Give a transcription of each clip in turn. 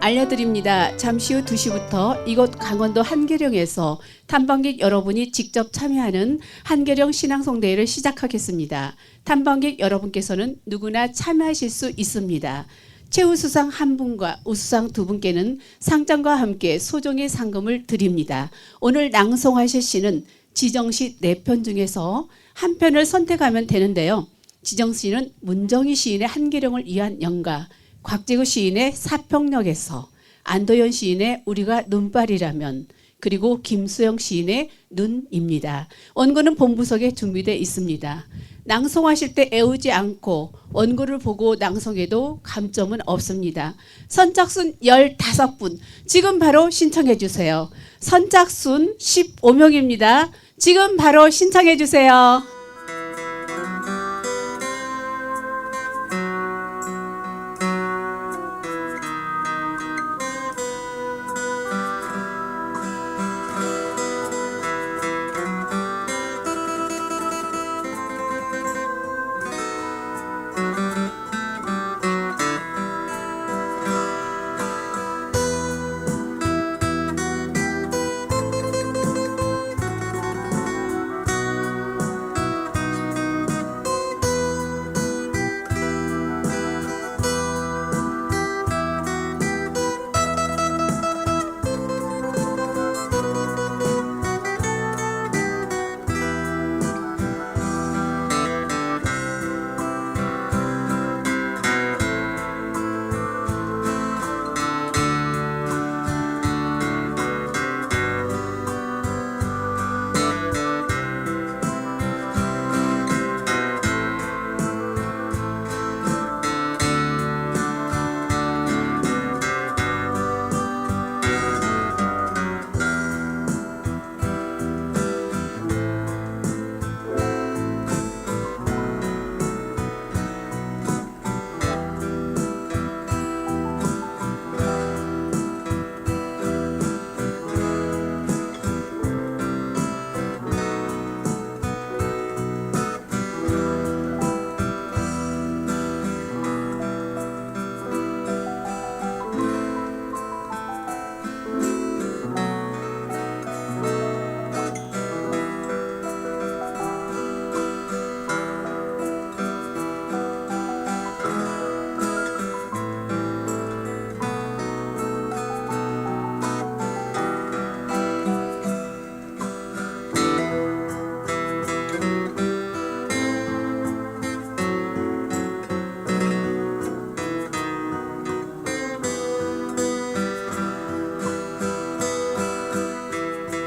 알려드립니다. 잠시 후 2시부터 이곳 강원도 한계령에서 탐방객 여러분이 직접 참여하는 한계령 신앙송대회를 시작하겠습니다. 탐방객 여러분께서는 누구나 참여하실 수 있습니다. 최우수상 1분과 우수상 2분께는 상장과 함께 소정의 상금을 드립니다. 오늘 낭송하실 시는 지정시 4편 중에서 한 편을 선택하면 되는데요. 지정시는 문정희 시인의 한계령을 위한 연가, 곽재구 시인의 사평역에서, 안도현 시인의 우리가 눈발이라면, 그리고 김수영 시인의 눈입니다. 원고는 본부석에 준비되어 있습니다. 낭송하실 때 애우지 않고 원고를 보고 낭송해도 감점은 없습니다. 선착순 15분 지금 바로 신청해 주세요. 선착순 15명입니다. 지금 바로 신청해 주세요.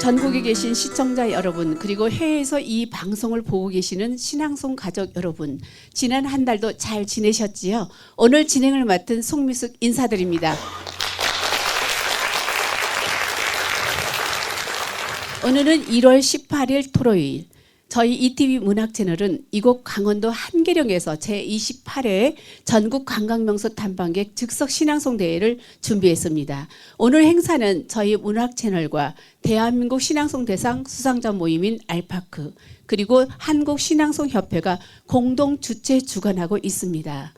전국에 계신 시청자 여러분, 그리고 해외에서 이 방송을 보고 계시는 신앙송 가족 여러분, 지난 한 달도 잘 지내셨지요? 오늘 진행을 맡은 송미숙 인사드립니다. 오늘은 1월 18일 토요일, 저희 ETV 문학 채널은 이곳 강원도 한계령에서 제28회 전국 관광명소 탐방객 즉석 신앙송 대회를 준비했습니다. 오늘 행사는 저희 문학 채널과 대한민국 신앙송 대상 수상자 모임인 알파크, 그리고 한국신앙송협회가 공동 주최 주관하고 있습니다.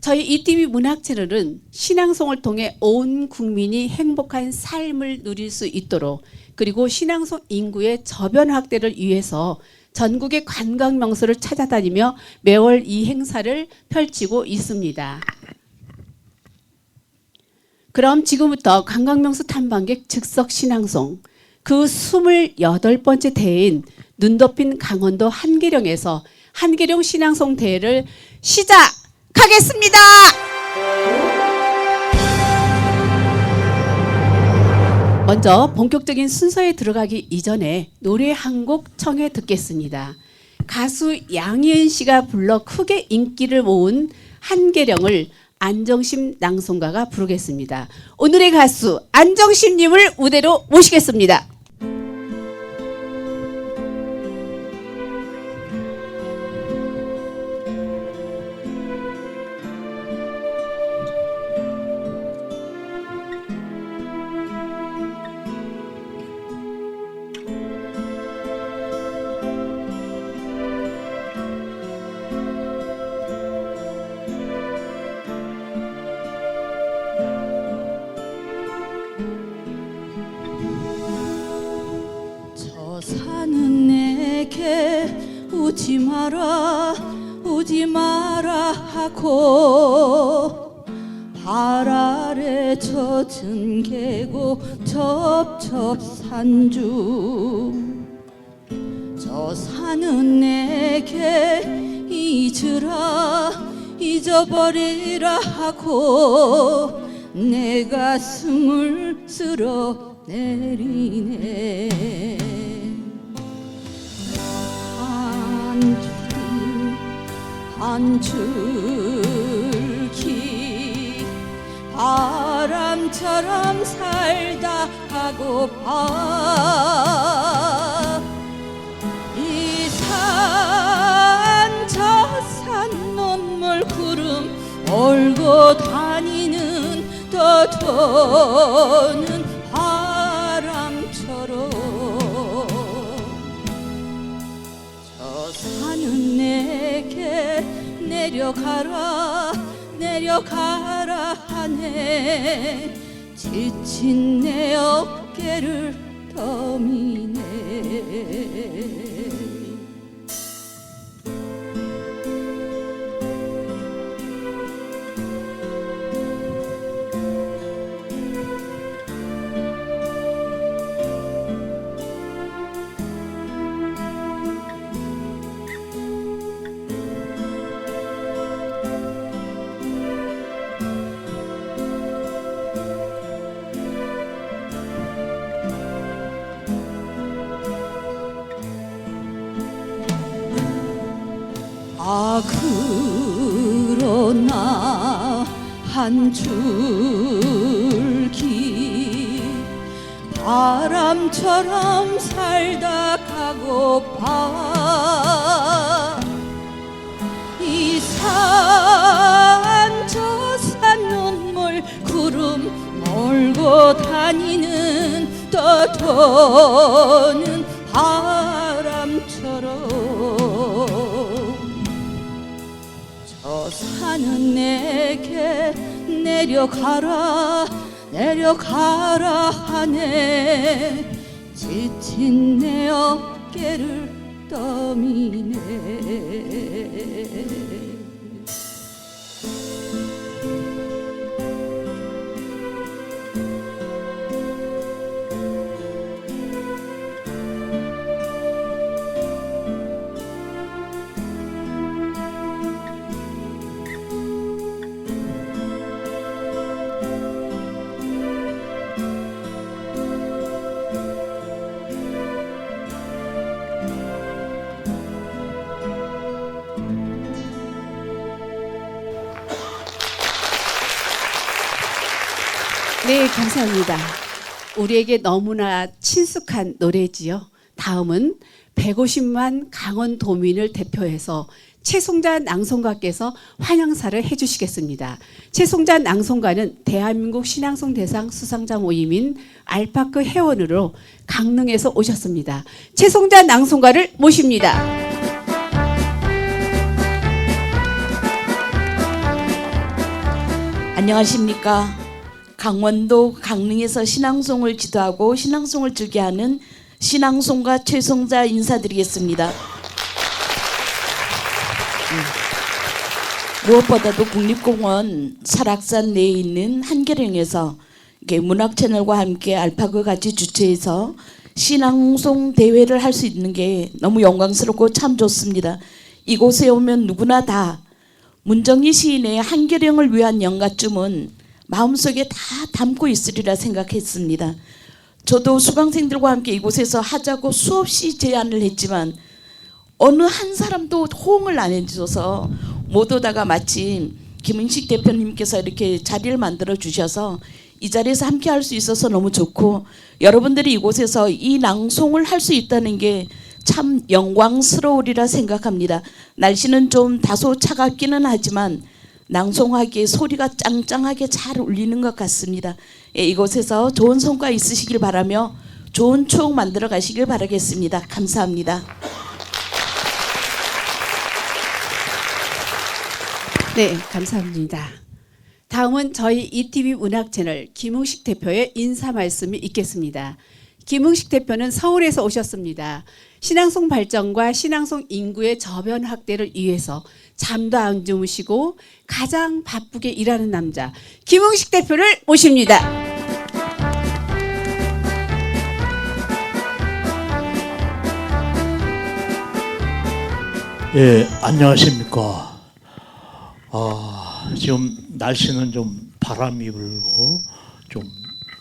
저희 ETV 문학 채널은 신앙송을 통해 온 국민이 행복한 삶을 누릴 수 있도록, 그리고 신앙송 인구의 저변 확대를 위해서 전국의 관광 명소를 찾아다니며 매월 이 행사를 펼치고 있습니다. 그럼 지금부터 관광 명소 탐방객 즉석 신앙송 그 28번째 대회인 눈 덮인 강원도 한계령에서 한계령 신앙송 대회를 시작하겠습니다. 먼저 본격적인 순서에 들어가기 이전에 노래 한 곡 청해 듣겠습니다. 가수 양희은 씨가 불러 크게 인기를 모은 한계령을 안정심 낭송가가 부르겠습니다. 오늘의 가수 안정심님을 무대로 모시겠습니다. 오지 마라 오지 마라 하고 발 아래 젖은 계곡 첩첩산중 저 산은 내게 잊으라 잊어버리라 하고 내 가슴을 쓸어 내리네. 한 줄기 바람처럼 살다 하고파 이 산 저 산 눈물 구름 몰고 다니는 떠도는 바람처럼 저 산은 내게 내려가라 내려가라 하네 지친 내 어깨를 떠미네. 아 그러나 한 줄기 바람처럼 살다 가고파 이 산 저 산 눈물 구름 몰고 다니는 떠도는 바람처럼 저 산은 내게 내려가라 내려가라 하네 지친 내 어깨를 떠미네. 네, 감사합니다. 우리에게 너무나 친숙한 노래지요. 다음은 150만 강원도민을 대표해서 최송자 낭송가께서 환영사를 해주시겠습니다. 최송자 낭송가는 대한민국 신앙송 대상 수상자 모임인 알파크 회원으로 강릉에서 오셨습니다. 최송자 낭송가를 모십니다. 안녕하십니까. 강원도 강릉에서 신앙송을 지도하고 신앙송을 즐겨하는 신앙송가 최송자 인사드리겠습니다. 무엇보다도 국립공원 설악산 내에 있는 한계령에서 문학 채널과 함께 알파고 같이 주최해서 신앙송 대회를 할 수 있는 게 너무 영광스럽고 참 좋습니다. 이곳에 오면 누구나 다 문정희 시인의 한계령을 위한 영가쯤은 마음속에 다 담고 있으리라 생각했습니다. 저도 수강생들과 함께 이곳에서 하자고 수없이 제안을 했지만 어느 한 사람도 호응을 안 해줘서 못 오다가 마침 김은식 대표님께서 이렇게 자리를 만들어 주셔서 이 자리에서 함께 할 수 있어서 너무 좋고, 여러분들이 이곳에서 이 낭송을 할 수 있다는 게 참 영광스러우리라 생각합니다. 날씨는 좀 다소 차갑기는 하지만 낭송하기에 소리가 짱짱하게 잘 울리는 것 같습니다. 예, 이곳에서 좋은 성과 있으시길 바라며 좋은 추억 만들어 가시길 바라겠습니다. 감사합니다. 네, 감사합니다. 다음은 저희 ETV 문학 채널 김웅식 대표의 인사 말씀이 있겠습니다. 김흥식 대표는 서울에서 오셨습니다. 신앙송 발전과 신앙송 인구의 저변 확대를 위해서 잠도 안 주무시고 가장 바쁘게 일하는 남자 김흥식 대표를 모십니다. 예, 안녕하십니까. 지금 날씨는 좀 바람이 불고 좀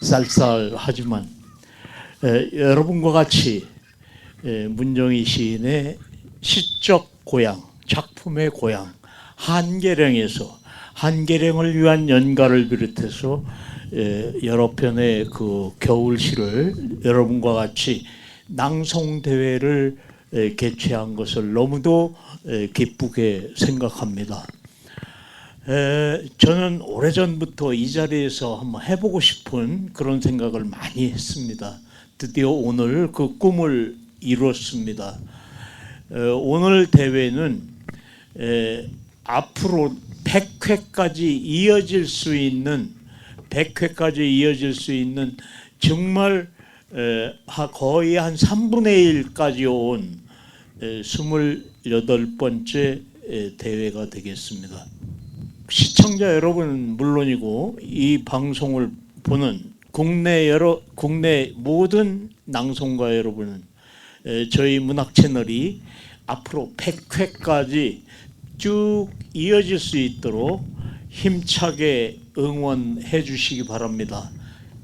쌀쌀하지만 여러분과 같이 문정희 시인의 시적 고향, 작품의 고향 한계령에서 한계령을 위한 연가를 비롯해서 여러 편의 그 겨울시를 여러분과 같이 낭송 대회를 개최한 것을 너무도 기쁘게 생각합니다. 저는 오래전부터 이 자리에서 한번 해보고 싶은 그런 생각을 많이 했습니다. 드디어 오늘 그 꿈을 이뤘습니다. 오늘 대회는 앞으로 100회까지 이어질 수 있는 정말 거의 한 3분의 1까지 온 28번째 대회가 되겠습니다. 시청자 여러분은 물론이고 이 방송을 보는 국내 모든 낭송가 여러분은 저희 문학 채널이 앞으로 100회까지 쭉 이어질 수 있도록 힘차게 응원해 주시기 바랍니다.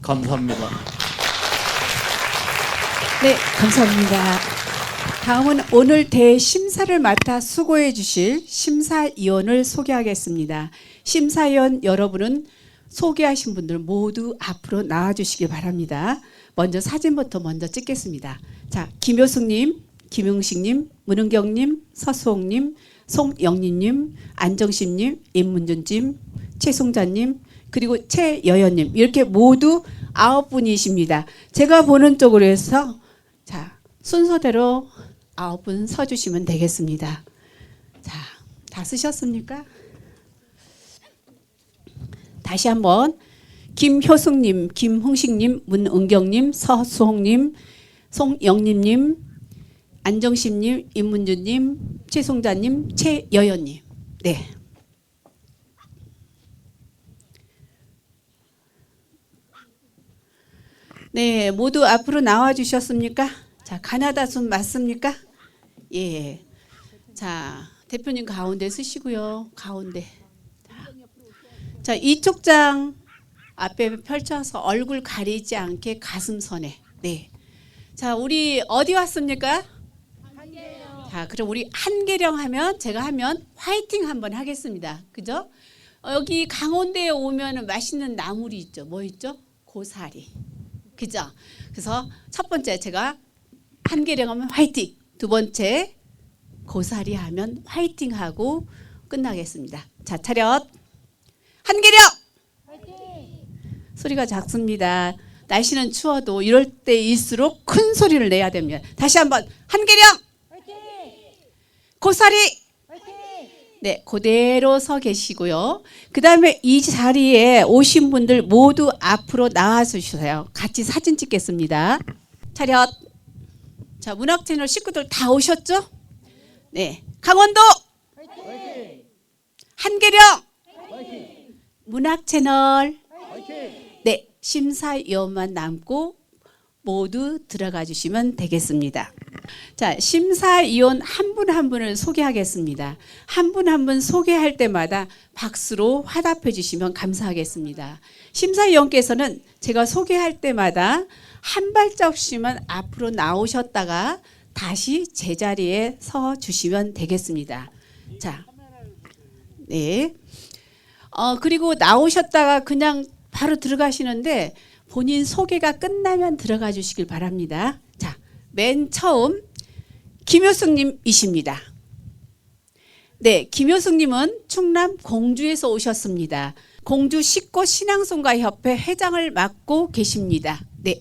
감사합니다. 네, 감사합니다. 다음은 오늘 대심사를 맡아 수고해 주실 심사위원을 소개하겠습니다. 심사위원 여러분은 소개하신 분들 모두 앞으로 나와주시기 바랍니다. 먼저 사진부터 먼저 찍겠습니다. 자, 김효숙님, 김흥식님, 문은경님, 서수홍님, 송영리님, 안정심님, 임문준님, 최송자님, 그리고 최여연님 이렇게 모두 9분이십니다. 제가 보는 쪽으로 해서 자, 순서대로 9분 서주시면 되겠습니다. 자, 다 쓰셨습니까? 다시 한번 김효숙님, 김흥식님, 문은경님, 서수홍님, 송영림님, 안정심님, 임문준님, 최송자님, 최여연님. 네. 네, 모두 앞으로 나와 주셨습니까? 자, 가나다 순 맞습니까? 예. 자, 대표님 가운데 쓰시고요. 가운데. 자, 이쪽 장 앞에 펼쳐서 얼굴 가리지 않게 가슴선에. 네. 자, 우리 어디 왔습니까? 한계령. 자, 그럼 우리 한계령 하면 제가 하면 화이팅 한번 하겠습니다. 그죠? 여기 강원도에 오면은 맛있는 나물이 있죠. 뭐 있죠? 고사리. 그죠? 그래서 첫 번째 제가 한계령 하면 화이팅. 두 번째 고사리 하면 화이팅 하고 끝나겠습니다. 자, 차렷. 한계령! 화이팅! 소리가 작습니다. 날씨는 추워도 이럴 때일수록 큰 소리를 내야 됩니다. 다시 한번 한계령! 화이팅! 고사리! 화이팅! 네, 그대로 서 계시고요. 그 다음에 이 자리에 오신 분들 모두 앞으로 나와 주세요. 같이 사진 찍겠습니다. 차렷. 자, 문학 채널 식구들 다 오셨죠? 네, 강원도! 화이팅! 한계령! 화이팅! 문학 채널! 화이팅! 네, 심사위원만 남고 모두 들어가 주시면 되겠습니다. 자, 심사위원 한 분 한 분을 소개하겠습니다. 한 분 한 분 소개할 때마다 박수로 화답해 주시면 감사하겠습니다. 심사위원께서는 제가 소개할 때마다 한 발짝씩만 앞으로 나오셨다가 다시 제자리에 서 주시면 되겠습니다. 자, 네. 그리고 나오셨다가 그냥 바로 들어가시는데 본인 소개가 끝나면 들어가 주시길 바랍니다. 자, 맨 처음 김효숙님이십니다. 네, 김효숙님은 충남 공주에서 오셨습니다. 공주 식구 신앙송가 협회 회장을 맡고 계십니다. 네.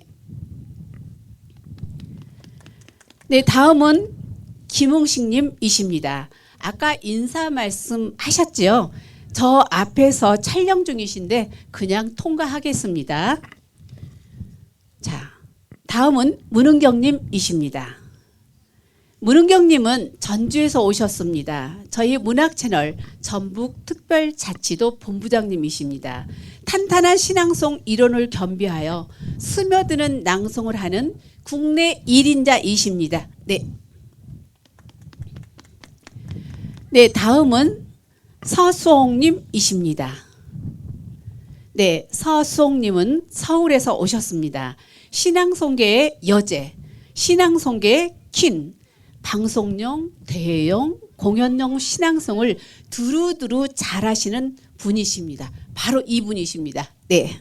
네, 다음은 김흥식님이십니다. 아까 인사 말씀하셨죠? 저 앞에서 촬영 중이신데 그냥 통과하겠습니다. 자, 다음은 문은경님이십니다. 문은경님은 전주에서 오셨습니다. 저희 문학 채널 전북특별자치도 본부장님이십니다. 탄탄한 신앙송 이론을 겸비하여 스며드는 낭송을 하는 국내 1인자이십니다. 네. 네, 다음은 서수홍님이십니다. 네, 서수홍님은 서울에서 오셨습니다. 신앙송계의 여제, 신앙송계의 퀸, 방송용, 대회용, 공연용 신앙송을 두루두루 잘하시는 분이십니다. 바로 이분이십니다. 네.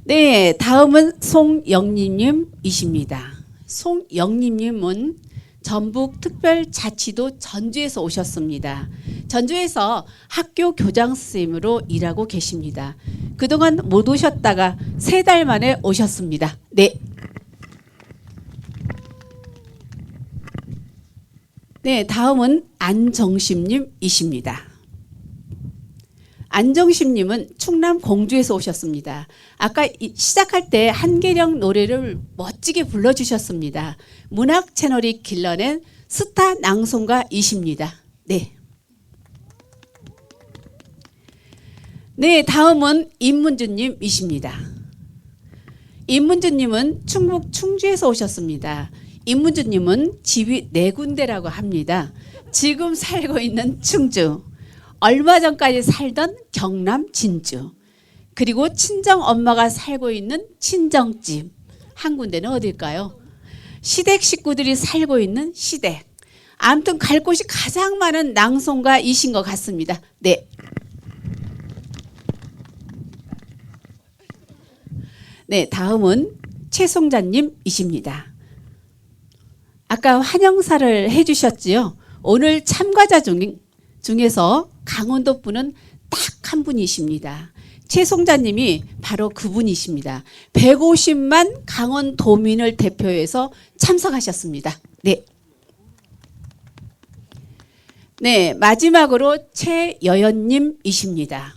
네, 다음은 송영림님이십니다. 송영림님은 전북특별자치도 전주에서 오셨습니다. 전주에서 학교 교장 선생님으로 일하고 계십니다. 그동안 못 오셨다가 3달 만에 오셨습니다. 네. 네, 다음은 안정심님이십니다. 안정심님은 충남 공주에서 오셨습니다. 아까 시작할 때 한계령 노래를 멋지게 불러주셨습니다. 문학 채널이 길러낸 스타 낭송가이십니다. 네. 네, 다음은 임문주님이십니다. 임문주님은 충북 충주에서 오셨습니다. 임문주님은 집이 4군데라고 합니다. 지금 살고 있는 충주, 얼마 전까지 살던 경남 진주, 그리고 친정 엄마가 살고 있는 친정집, 한 군데는 어딜까요? 시댁 식구들이 살고 있는 시댁. 아무튼 갈 곳이 가장 많은 낭송가이신 것 같습니다. 네. 네, 다음은 최송자님이십니다. 아까 환영사를 해주셨지요. 오늘 참가자 중에서 강원도 분은 딱 한 분이십니다. 최송자님이 바로 그분이십니다. 150만 강원도민을 대표해서 참석하셨습니다. 네. 네, 마지막으로 최여연님이십니다.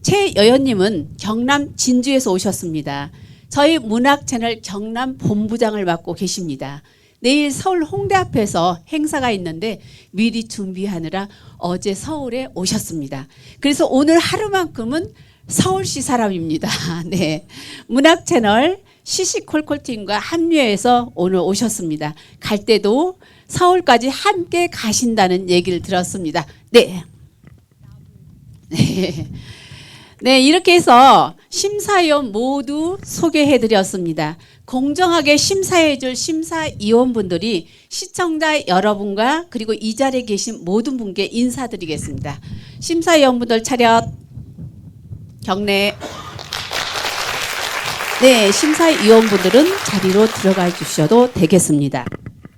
최여연님은 경남 진주에서 오셨습니다. 저희 문학 채널 경남 본부장을 맡고 계십니다. 내일 서울 홍대 앞에서 행사가 있는데 미리 준비하느라 어제 서울에 오셨습니다. 그래서 오늘 하루만큼은 서울시 사람입니다. 네, 문학 채널 시시콜콜팀과 합류해서 오늘 오셨습니다. 갈 때도 서울까지 함께 가신다는 얘기를 들었습니다. 네. 네. 네, 이렇게 해서 심사위원 모두 소개해드렸습니다. 공정하게 심사해줄 심사위원분들이 시청자 여러분과 그리고 이 자리에 계신 모든 분께 인사드리겠습니다. 심사위원분들 차렷, 경례. 네, 심사위원분들은 자리로 들어가 주셔도 되겠습니다.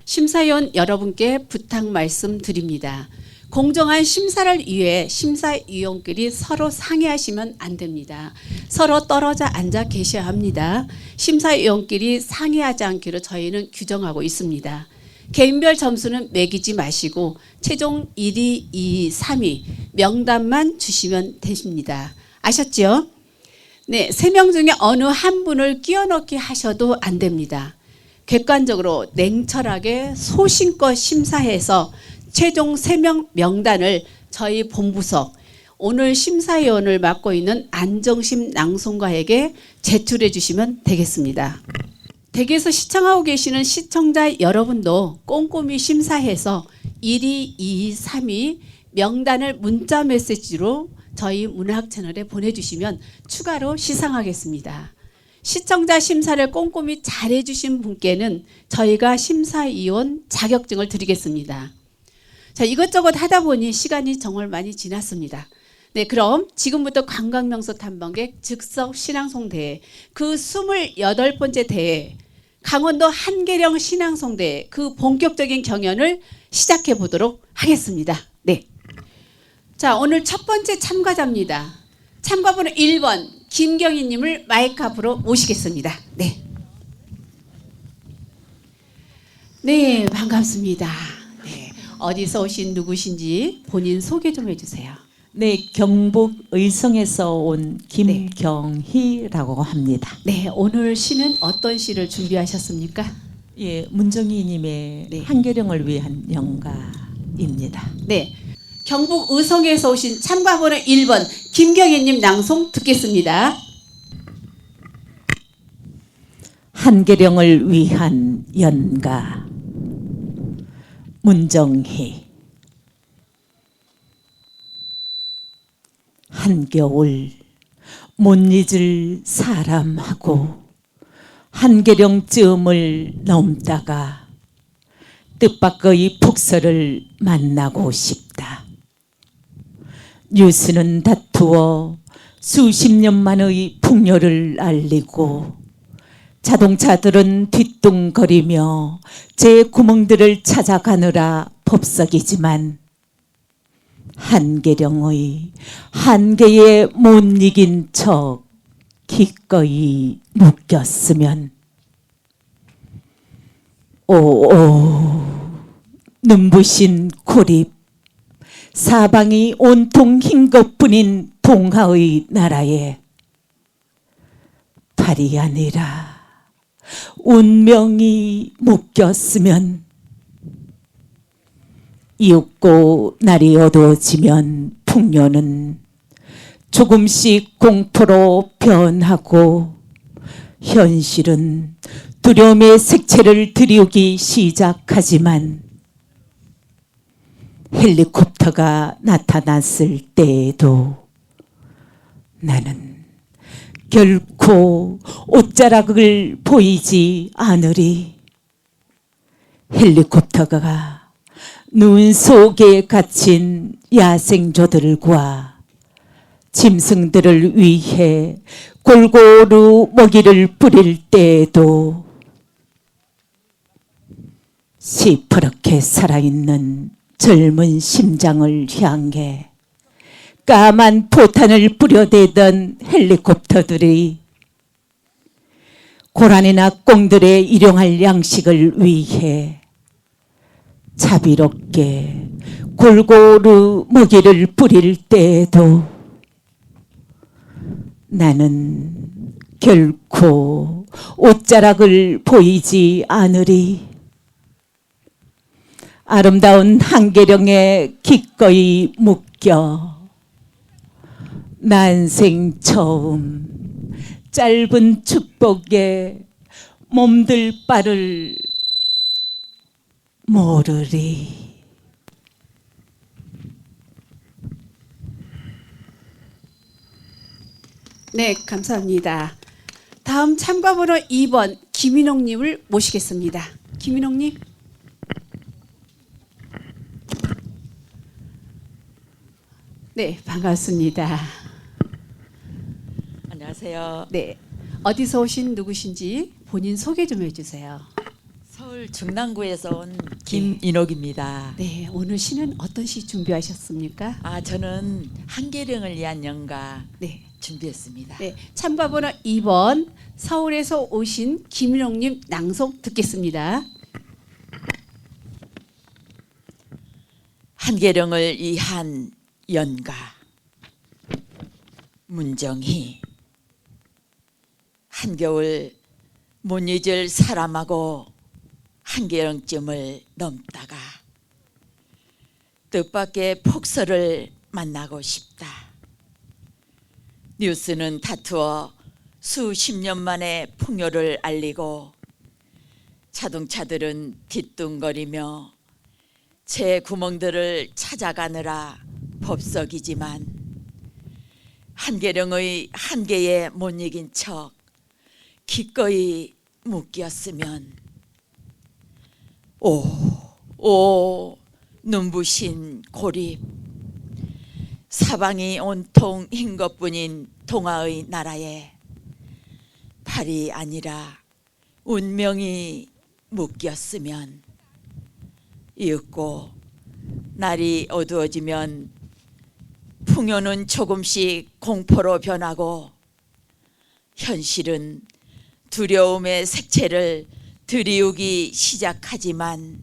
심사위원 여러분께 부탁 말씀드립니다. 공정한 심사를 위해 심사위원끼리 서로 상의하시면 안 됩니다. 서로 떨어져 앉아 계셔야 합니다. 심사위원끼리 상의하지 않기로 저희는 규정하고 있습니다. 개인별 점수는 매기지 마시고 최종 1위, 2위, 3위 명단만 주시면 되십니다. 아셨죠? 네, 3명 중에 어느 한 분을 끼워넣기 하셔도 안 됩니다. 객관적으로 냉철하게 소신껏 심사해서 최종 3명 명단을 저희 본부석 오늘 심사위원을 맡고 있는 안정심 낭송가에게 제출해 주시면 되겠습니다. 댁에서 시청하고 계시는 시청자 여러분도 꼼꼼히 심사해서 1위, 2위, 3위 명단을 문자 메시지로 저희 문학 채널에 보내주시면 추가로 시상하겠습니다. 시청자 심사를 꼼꼼히 잘해주신 분께는 저희가 심사위원 자격증을 드리겠습니다. 자, 이것저것 하다 보니 시간이 정말 많이 지났습니다. 네, 그럼 지금부터 관광명소 탐방객 즉석 신앙송대회 그 28번째 대회 강원도 한계령 신앙송대회 그 본격적인 경연을 시작해 보도록 하겠습니다. 네. 자, 오늘 첫 번째 참가자입니다. 참가번호 1번 김경희님을 마이크 앞으로 모시겠습니다. 네. 네, 반갑습니다. 어디서 오신 누구신지 본인 소개 좀 해주세요. 네, 경북 의성에서 온 김경희라고 합니다. 네, 오늘 시는 어떤 시를 준비하셨습니까? 예, 문정희님의 네. 한계령을 위한 연가입니다. 네, 경북 의성에서 오신 참가번호 1번 김경희님 낭송 듣겠습니다. 한계령을 위한 연가 문정희. 한겨울 못 잊을 사람하고 한계령쯤을 넘다가 뜻밖의 폭설을 만나고 싶다. 뉴스는 다투어 수십 년만의 풍요를 알리고 자동차들은 뒤뚱거리며 제 구멍들을 찾아가느라 법석이지만 한계령의 한계에 못 이긴 척 기꺼이 묶였으면 오오 눈부신 고립 사방이 온통 흰 것뿐인 동하의 나라에 발이 아니라 운명이 묶였으면 이윽고 날이 어두워지면 풍요는 조금씩 공포로 변하고 현실은 두려움의 색채를 들이우기 시작하지만 헬리콥터가 나타났을 때에도 나는 결코 옷자락을 보이지 않으리. 헬리콥터가 눈 속에 갇힌 야생조들과 짐승들을 위해 골고루 먹이를 뿌릴 때에도 시퍼렇게 살아있는 젊은 심장을 향해 까만 포탄을 뿌려대던 헬리콥터들이 고라니나 꽁들의 일용할 양식을 위해 자비롭게 골고루 먹이를 뿌릴 때에도 나는 결코 옷자락을 보이지 않으리. 아름다운 한계령에 기꺼이 묶여 난생 처음 짧은 축복에 몸들 바를 모르리. 네, 감사합니다. 다음 참가번호 2번 김인홍님을 모시겠습니다. 김인홍님. 네, 반갑습니다. 안녕하세요. 네, 어디서 오신 누구신지 본인 소개 좀 해주세요. 서울 중랑구에서 온 김인옥입니다. 네, 오늘 시는 어떤 시 준비하셨습니까? 저는 한계령을 위한 연가 네, 준비했습니다. 네, 참가번호 2번 서울에서 오신 김인홍님 낭송 듣겠습니다. 한계령을 위한 연가 문정희. 한겨울 못 잊을 사람하고 한계령쯤을 넘다가 뜻밖의 폭설을 만나고 싶다. 뉴스는 다투어 수십 년 만에 풍요를 알리고 자동차들은 뒤뚱거리며 제 구멍들을 찾아가느라 법석이지만 한계령의 한계에 못 이긴 척 기꺼이 묶였으면 오 눈부신 고립 사방이 온통 흰 것뿐인 동화의 나라에 발이 아니라 운명이 묶였으면 이윽고 날이 어두워지면 풍요는 조금씩 공포로 변하고 현실은 두려움의 색채를 들이우기 시작하지만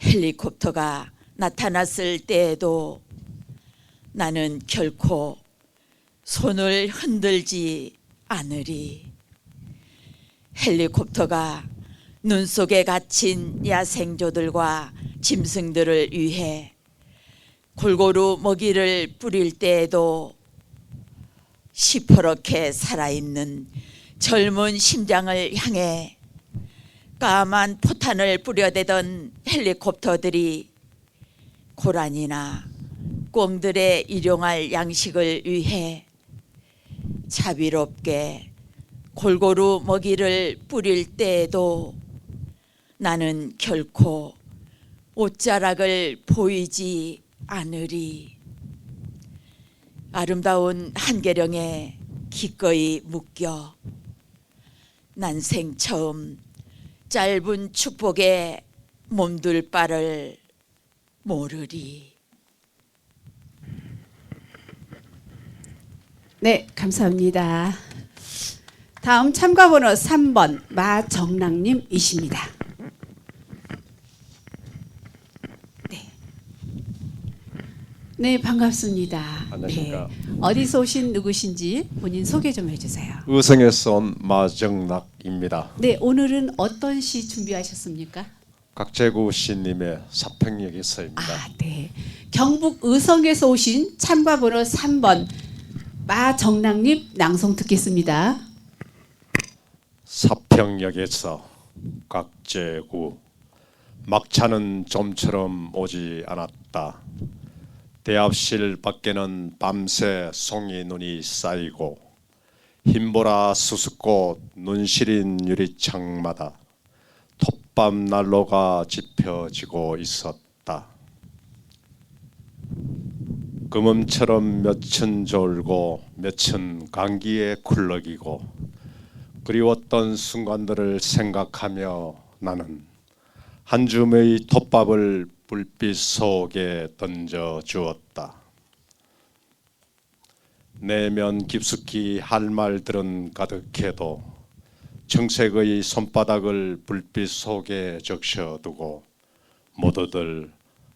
헬리콥터가 나타났을 때에도 나는 결코 손을 흔들지 않으리. 헬리콥터가 눈 속에 갇힌 야생조들과 짐승들을 위해 골고루 먹이를 뿌릴 때에도 시퍼렇게 살아있는 젊은 심장을 향해 까만 포탄을 뿌려대던 헬리콥터들이 고란이나 꿩들의 일용할 양식을 위해 자비롭게 골고루 먹이를 뿌릴 때에도 나는 결코 옷자락을 보이지 않으리. 아름다운 한계령에 기꺼이 묶여 난생 처음 짧은 축복에 몸둘 바를 모르리. 네, 감사합니다. 다음 참가번호 3번 마정랑님이십니다. 네, 반갑습니다. 안녕하십니까. 네, 어디서 오신 누구신지 본인 소개 좀 해주세요. 의성에서 온 마정락입니다. 네, 오늘은 어떤 시 준비하셨습니까? 각재구 시님의 사평역에서입니다. 아, 네. 경북 의성에서 오신 참가번호 3번 마정랑님 낭송 듣겠습니다. 사평역에서 각재구 막차는 좀처럼 오지 않았다. 대합실 밖에는 밤새 송이 눈이 쌓이고 흰보라 수수꽃 눈시린 유리창마다 톱밥 난로가 지펴지고 있었다. 금음처럼 몇천 졸고 몇천 감기에 굴러기고 그리웠던 순간들을 생각하며 나는 한 줌의 톱밥을 불빛 속에 던져 주었다. 내면 깊숙이 할 말들은 가득해도 청색의 손바닥을 불빛 속에 적셔두고 모두들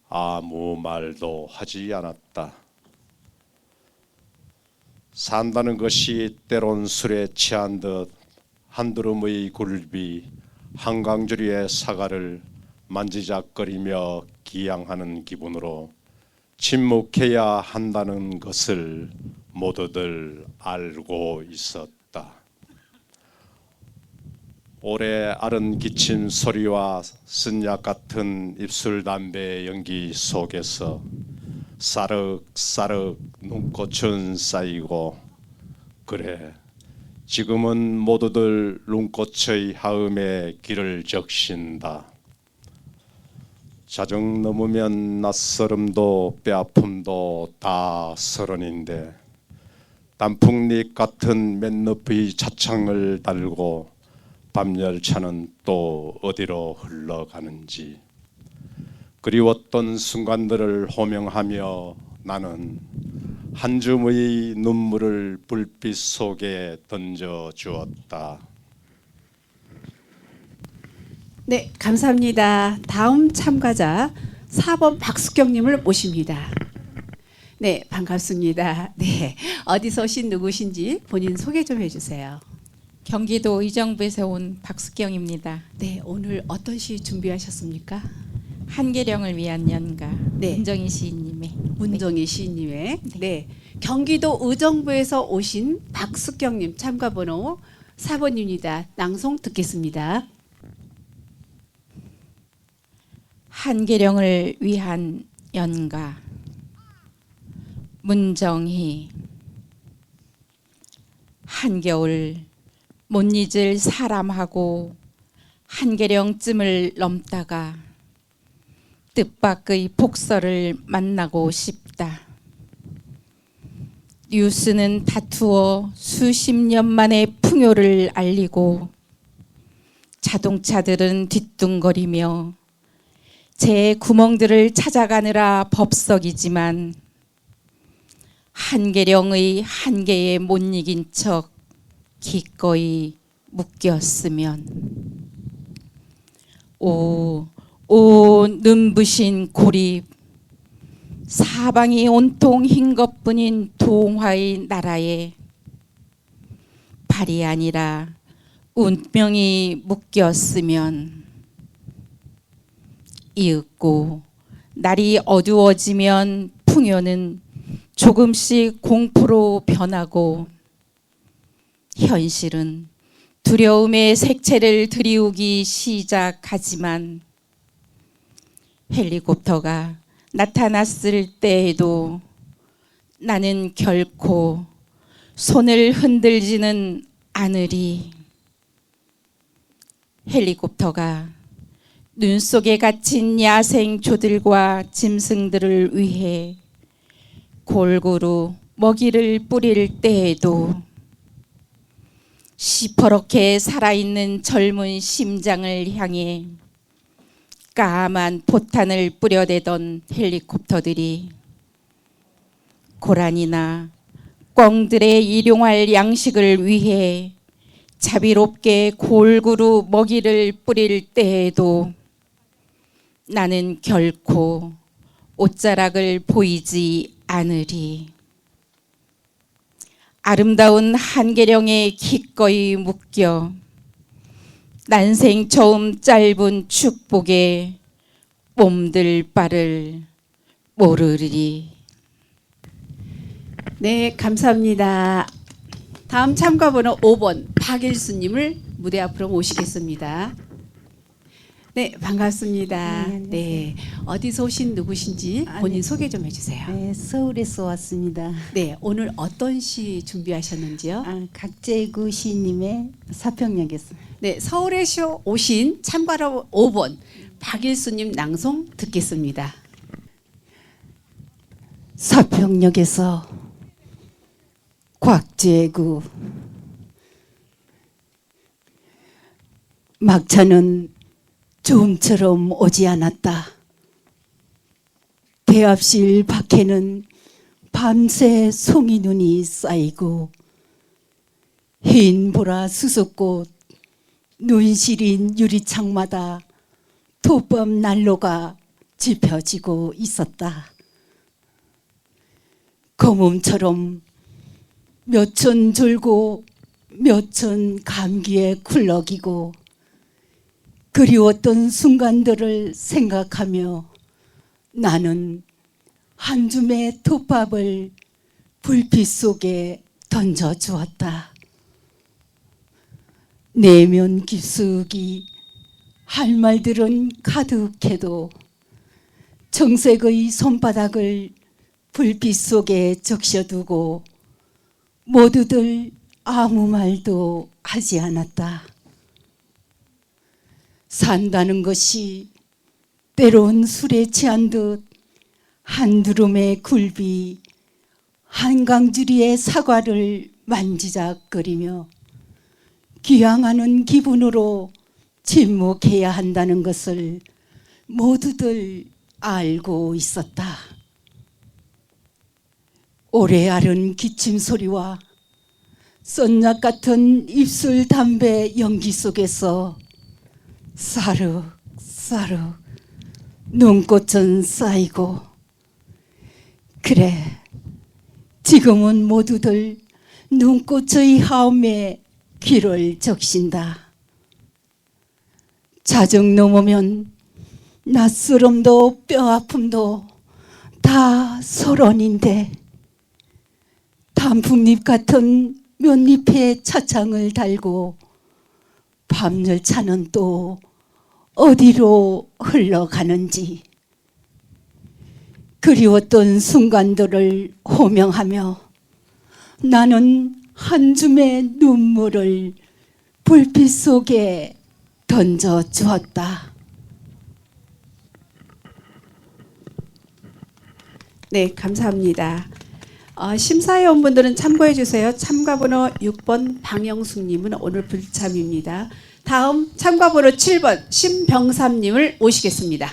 아무 말도 하지 않았다. 산다는 것이 때론 술에 취한 듯 한두름의 굴비 한강줄이의 사과를 만지작거리며 기양하는 기분으로 침묵해야 한다는 것을 모두들 알고 있었다. 오래 앓은 기침 소리와 쓴약 같은 입술 담배 연기 속에서 싸륵싸륵 눈꽃은 쌓이고 그래 지금은 모두들 눈꽃의 하음에 길을 적신다. 자정 넘으면 낯설음도 뼈아픔도 다 서른인데 단풍잎 같은 맨높이 차창을 달고 밤열차는 또 어디로 흘러가는지 그리웠던 순간들을 호명하며 나는 한 줌의 눈물을 불빛 속에 던져 주었다. 네, 감사합니다. 다음 참가자 4번 박수경님을 모십니다. 네, 반갑습니다. 네, 어디서 오신 누구신지 본인 소개 좀 해주세요. 경기도 의정부에서 온 박수경입니다. 네, 오늘 어떤 시 준비하셨습니까? 한계령을 위한 연가. 네. 문정희 시인님의. 문정희 시인님의 네, 경기도 의정부에서 오신 박수경님 참가번호 4번입니다. 낭송 듣겠습니다. 한계령을 위한 연가. 문정희. 한겨울 못 잊을 사람하고 한계령쯤을 넘다가 뜻밖의 복서를 만나고 싶다. 뉴스는 다투어 수십 년 만에 풍요를 알리고 자동차들은 뒤뚱거리며 제 구멍들을 찾아가느라 법석이지만 한계령의 한계에 못 이긴 척 기꺼이 묶였으면 오 눈부신 고립 사방이 온통 흰 것뿐인 동화의 나라에 발이 아니라 운명이 묶였으면, 이윽고 날이 어두워지면 풍요는 조금씩 공포로 변하고 현실은 두려움의 색채를 드리우기 시작하지만, 헬리콥터가 나타났을 때에도 나는 결코 손을 흔들지는 않으리. 헬리콥터가 눈 속에 갇힌 야생조들과 짐승들을 위해 골고루 먹이를 뿌릴 때에도 시퍼렇게 살아있는 젊은 심장을 향해 까만 포탄을 뿌려대던 헬리콥터들이 고라니나 꿩들의 일용할 양식을 위해 자비롭게 골고루 먹이를 뿌릴 때에도 나는 결코 옷자락을 보이지 않으리. 아름다운 한계령에 기꺼이 묶여 난생 처음 짧은 축복에 몸들 바를 모르리. 네, 감사합니다. 다음 참가번호 5번 박일수님을 무대 앞으로 모시겠습니다. 네, 반갑습니다. 네, 어디서 오신 누구신지 본인 소개 좀 해주세요. 네, 서울에서 왔습니다. 네, 오늘 어떤 시 준비하셨는지요? 각재구 시인님의 사평역에서. 네, 서울에서 오신 참가로 5번 박일수님 낭송 듣겠습니다. 사평역에서 곽재구. 막차는 좀처럼 오지 않았다. 대합실 밖에는 밤새 송이눈이 쌓이고 흰 보라 수석꽃 눈시린 유리창마다 톱밥 난로가 지펴지고 있었다. 거몸처럼 몇 천 졸고 몇 천 감기에 굴러기고 그리웠던 순간들을 생각하며 나는 한 줌의 톱밥을 불빛 속에 던져주었다. 내면 깊숙이 할 말들은 가득해도 정색의 손바닥을 불빛 속에 적셔두고 모두들 아무 말도 하지 않았다. 산다는 것이 때론 술에 취한 듯 한두름의 굴비 한강주리의 사과를 만지작거리며 귀향하는 기분으로 침묵해야 한다는 것을 모두들 알고 있었다. 오래 앓은 기침 소리와 썬약 같은 입술 담배 연기 속에서 사륵사륵 눈꽃은 쌓이고, 그래 지금은 모두들 눈꽃의 하움에 귀를 적신다. 자정 넘으면 낯설음도 뼈아픔도 다 소론인데 단풍잎 같은 묘잎에 차창을 달고 밤열차는 또 어디로 흘러가는지 그리웠던 순간들을 호명하며 나는 한 줌의 눈물을 불빛 속에 던져주었다. 네, 감사합니다. 심사위원분들은 참고해 주세요. 참가번호 6번 방영숙님은 오늘 불참입니다. 다음 참가번호 7번 신병삼님을 모시겠습니다.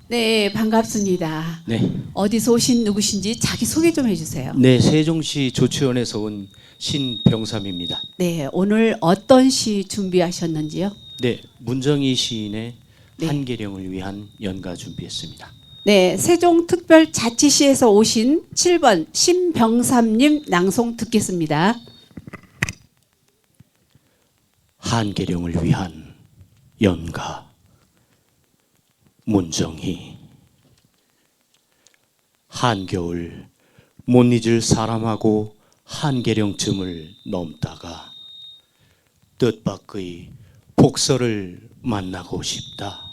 네, 반갑습니다. 네. 어디서 오신 누구신지 자기 소개 좀 해주세요. 네, 세종시 조치원에서 온 신병삼입니다. 네, 오늘 어떤 시 준비하셨는지요? 네, 문정희 시인의 네. 한계령을 위한 연가 준비했습니다. 네, 세종특별자치시에서 오신 7번 신병삼님 낭송 듣겠습니다. 한계령을 위한 연가. 문정희. 한겨울 못 잊을 사람하고 한계령쯤을 넘다가 뜻밖의 복서를 만나고 싶다.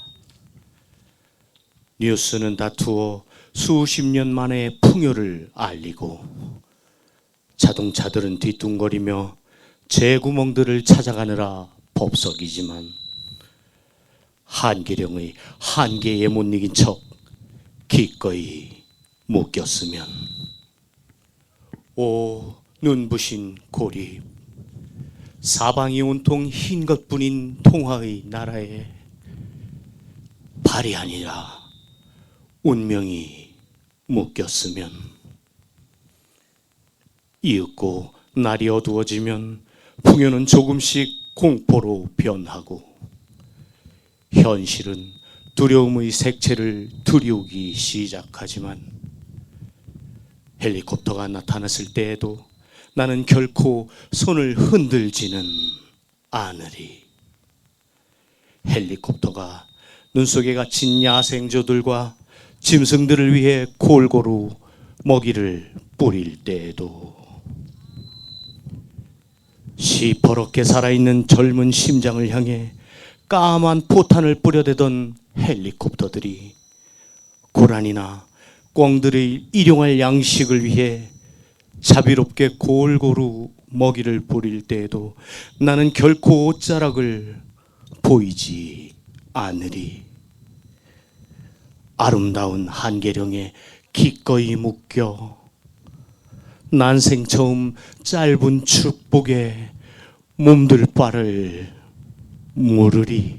뉴스는 다투어 수십 년 만에 풍요를 알리고 자동차들은 뒤뚱거리며 재구멍들을 찾아가느라 법석이지만 한계령의 한계에 못 이긴 척 기꺼이 묶였으면 오 눈부신 고립 사방이 온통 흰 것뿐인 통화의 나라에 발이 아니라 운명이 묶였으면 이윽고 날이 어두워지면 풍요는 조금씩 공포로 변하고 현실은 두려움의 색채를 들이우기 시작하지만 헬리콥터가 나타났을 때에도 나는 결코 손을 흔들지는 않으리. 헬리콥터가 눈 속에 갇힌 야생조들과 짐승들을 위해 골고루 먹이를 뿌릴 때에도 시퍼렇게 살아있는 젊은 심장을 향해 까만 포탄을 뿌려대던 헬리콥터들이 고란이나 꿩들의 일용할 양식을 위해 자비롭게 골고루 먹이를 뿌릴 때에도 나는 결코 옷자락을 보이지 않으리. 아름다운 한계령에 기꺼이 묶여 난생 처음 짧은 축복에 몸둘 바를 모르리.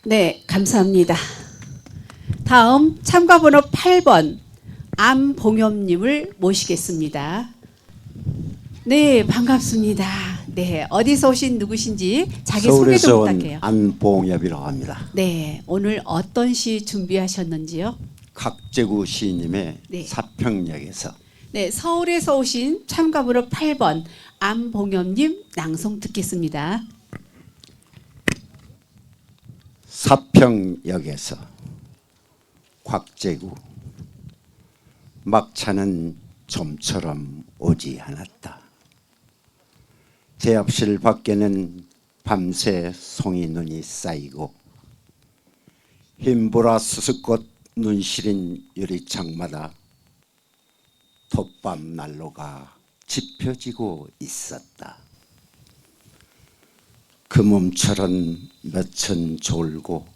네, 감사합니다. 다음 참가번호 8번 안봉엽님을 모시겠습니다. 네, 반갑습니다. 네, 어디서 오신 누구신지 자기 소개 서울에서 좀 온 부탁해요. 안봉엽이라고 합니다. 네, 오늘 어떤 시 준비하셨는지요? 각재구 시인님의 네. 사평역에서. 네, 서울에서 오신 참가번호 8번 안봉엽님 낭송 듣겠습니다. 사평역에서 곽재구. 막차는 좀처럼 오지 않았다. 제압실 밖에는 밤새 송이 눈이 쌓이고 흰보라 수수꽃 눈시린 유리창마다 톱밤 난로가 지펴지고 있었다. 그 몸처럼 몇천 졸고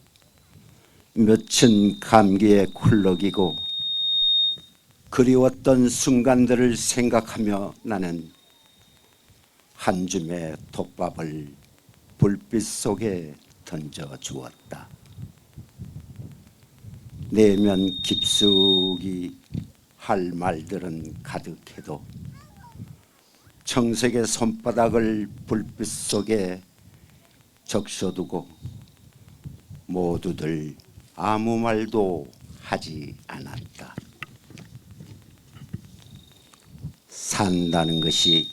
몇천 감기에 굴러기고 그리웠던 순간들을 생각하며 나는 한 줌의 톱밥을 불빛 속에 던져 주었다. 내면 깊숙이 할 말들은 가득해도 청색의 손바닥을 불빛 속에 적셔두고 모두들 아무 말도 하지 않았다. 산다는 것이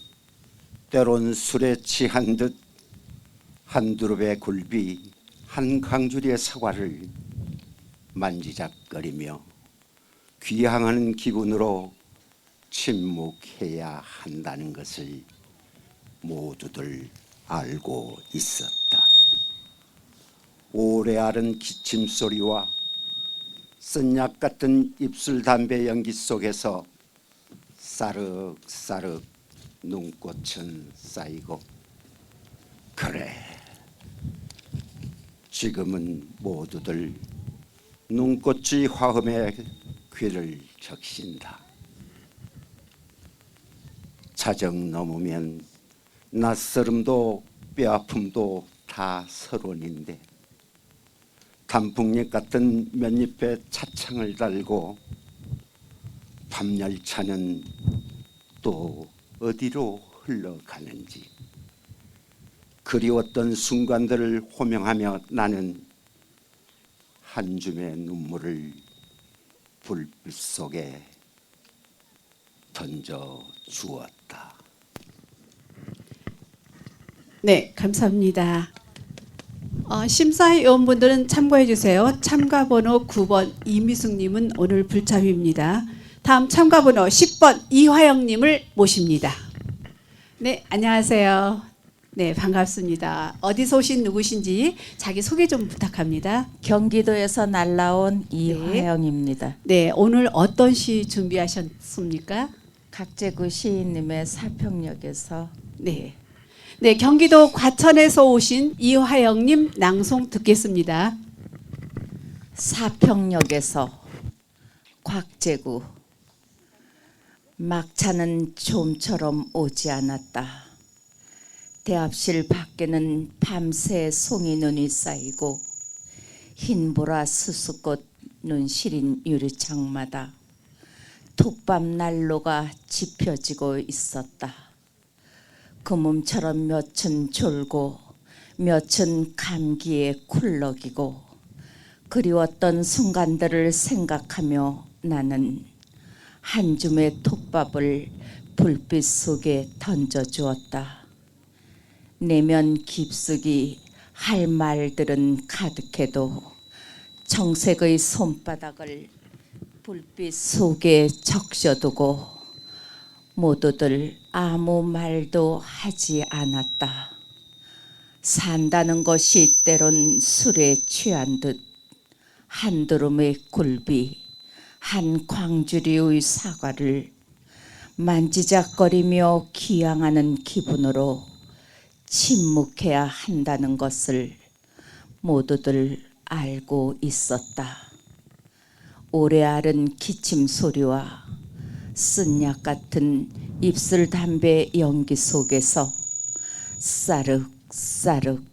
때론 술에 취한 듯 한 두릅의 굴비 한 강줄의 사과를 만지작거리며 귀향하는 기분으로 침묵해야 한다는 것을 모두들 알고 있었다. 오래 앓은 기침 소리와 쓴약 같은 입술 담배 연기 속에서 싸륵싸륵 눈꽃은 쌓이고 그래 지금은 모두들 눈꽃의 화음에 귀를 적신다. 자정 넘으면 낯설음도 뼈아픔도 다 서론인데 단풍잎 같은 맨잎에 차창을 달고 밤열차는 또 어디로 흘러가는지 그리웠던 순간들을 호명하며 나는 한 줌의 눈물을 불빛 속에 던져 주었다. 네, 감사합니다. 심사위원분들은 참고해 주세요. 참가번호 9번 이미숙님은 오늘 불참입니다. 다음 참가번호 10번 이화영님을 모십니다. 네, 안녕하세요. 네, 반갑습니다. 어디서 오신 누구신지 자기 소개 좀 부탁합니다. 경기도에서 날라온 이화영입니다. 네, 오늘 어떤 시 준비하셨습니까? 각재구 시인님의 사평역에서 네. 네, 경기도 과천에서 오신 이화영님 낭송 듣겠습니다. 사평역에서 곽재구 막차는 좀처럼 오지 않았다. 대합실 밖에는 밤새 송이 눈이 쌓이고 흰보라 수수꽃 눈 시린 유리창마다 톱밥 난로가 지펴지고 있었다. 그 몸처럼 몇은 졸고 몇은 감기에 쿨럭이고 그리웠던 순간들을 생각하며 나는 한 줌의 톱밥을 불빛 속에 던져주었다. 내면 깊숙이 할 말들은 가득해도 정색의 손바닥을 불빛 속에 적셔두고 모두들 아무 말도 하지 않았다. 산다는 것이 때론 술에 취한 듯 한두름의 굴비 한 광주리의 사과를 만지작거리며 귀향하는 기분으로 침묵해야 한다는 것을 모두들 알고 있었다. 오래 앓은 기침 소리와 쓴약 같은 입술 담배 연기 속에서 싸륵싸륵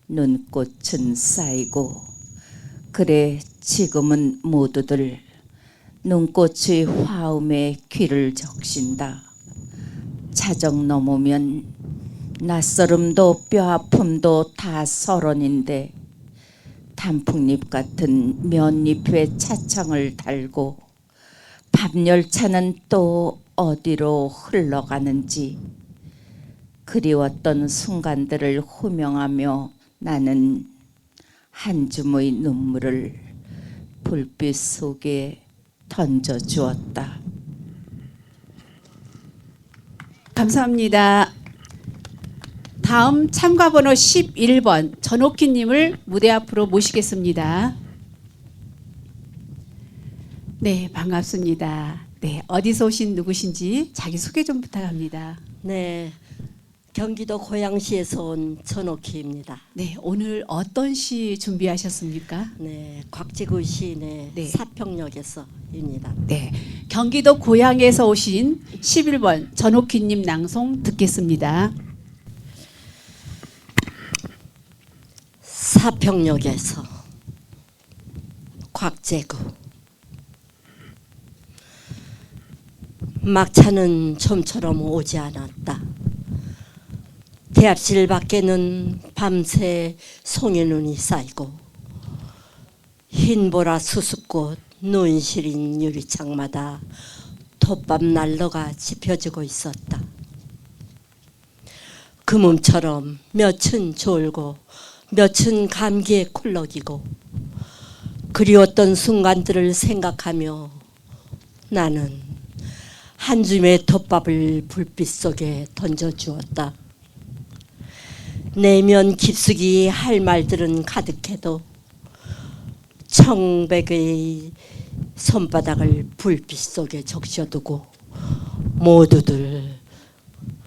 눈꽃은 쌓이고 그래 지금은 모두들 눈꽃의 화음에 귀를 적신다. 자정 넘으면 낯설음도 뼈아픔도 다 서론인데 단풍잎 같은 면잎에 차창을 달고 밤열차는 또 어디로 흘러가는지 그리웠던 순간들을 호명하며 나는 한 줌의 눈물을 불빛 속에 던져주었다. 감사합니다. 다음 참가번호 11번 전옥희님을 무대 앞으로 모시겠습니다. 네, 반갑습니다. 네, 어디서 오신 누구신지 자기 소개 좀 부탁합니다. 네, 경기도 고양시에서 온 전옥희입니다. 네, 오늘 어떤 시 준비하셨습니까? 네, 곽재구 시인의 네. 사평역에서입니다. 네, 경기도 고양에서 오신 11번 전옥희님 낭송 듣겠습니다. 사평역에서 곽재구 막차는 좀처럼 오지 않았다. 대합실 밖에는 밤새 송이눈이 쌓이고 흰보라 수수꽃 눈 시린 유리창마다 톱밥 난로가 지펴지고 있었다. 그 몸처럼 몇은 졸고 몇은 감기에 쿨럭이고 그리웠던 순간들을 생각하며 나는 한 줌의 톱밥을 불빛 속에 던져주었다. 내면 깊숙이 할 말들은 가득해도 청백의 손바닥을 불빛 속에 적셔두고 모두들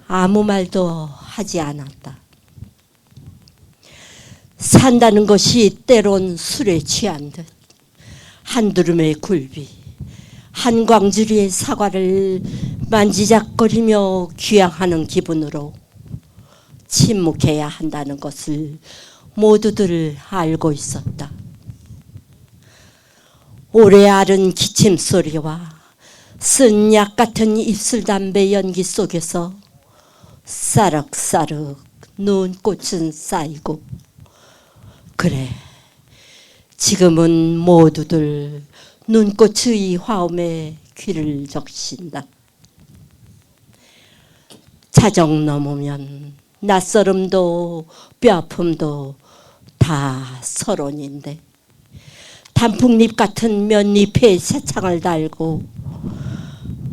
아무 말도 하지 않았다. 산다는 것이 때론 술에 취한 듯 한두름의 굴비 한 광주리의 사과를 만지작거리며 귀향하는 기분으로 침묵해야 한다는 것을 모두들 알고 있었다. 오래 앓은 기침 소리와 쓴 약 같은 입술 담배 연기 속에서 싸륵싸륵 눈꽃은 쌓이고 그래 지금은 모두들 눈꽃의 화음에 귀를 적신다. 자정 넘으면 낯설음도 뼈아픔도 다 서론인데 단풍잎 같은 면잎에 새창을 달고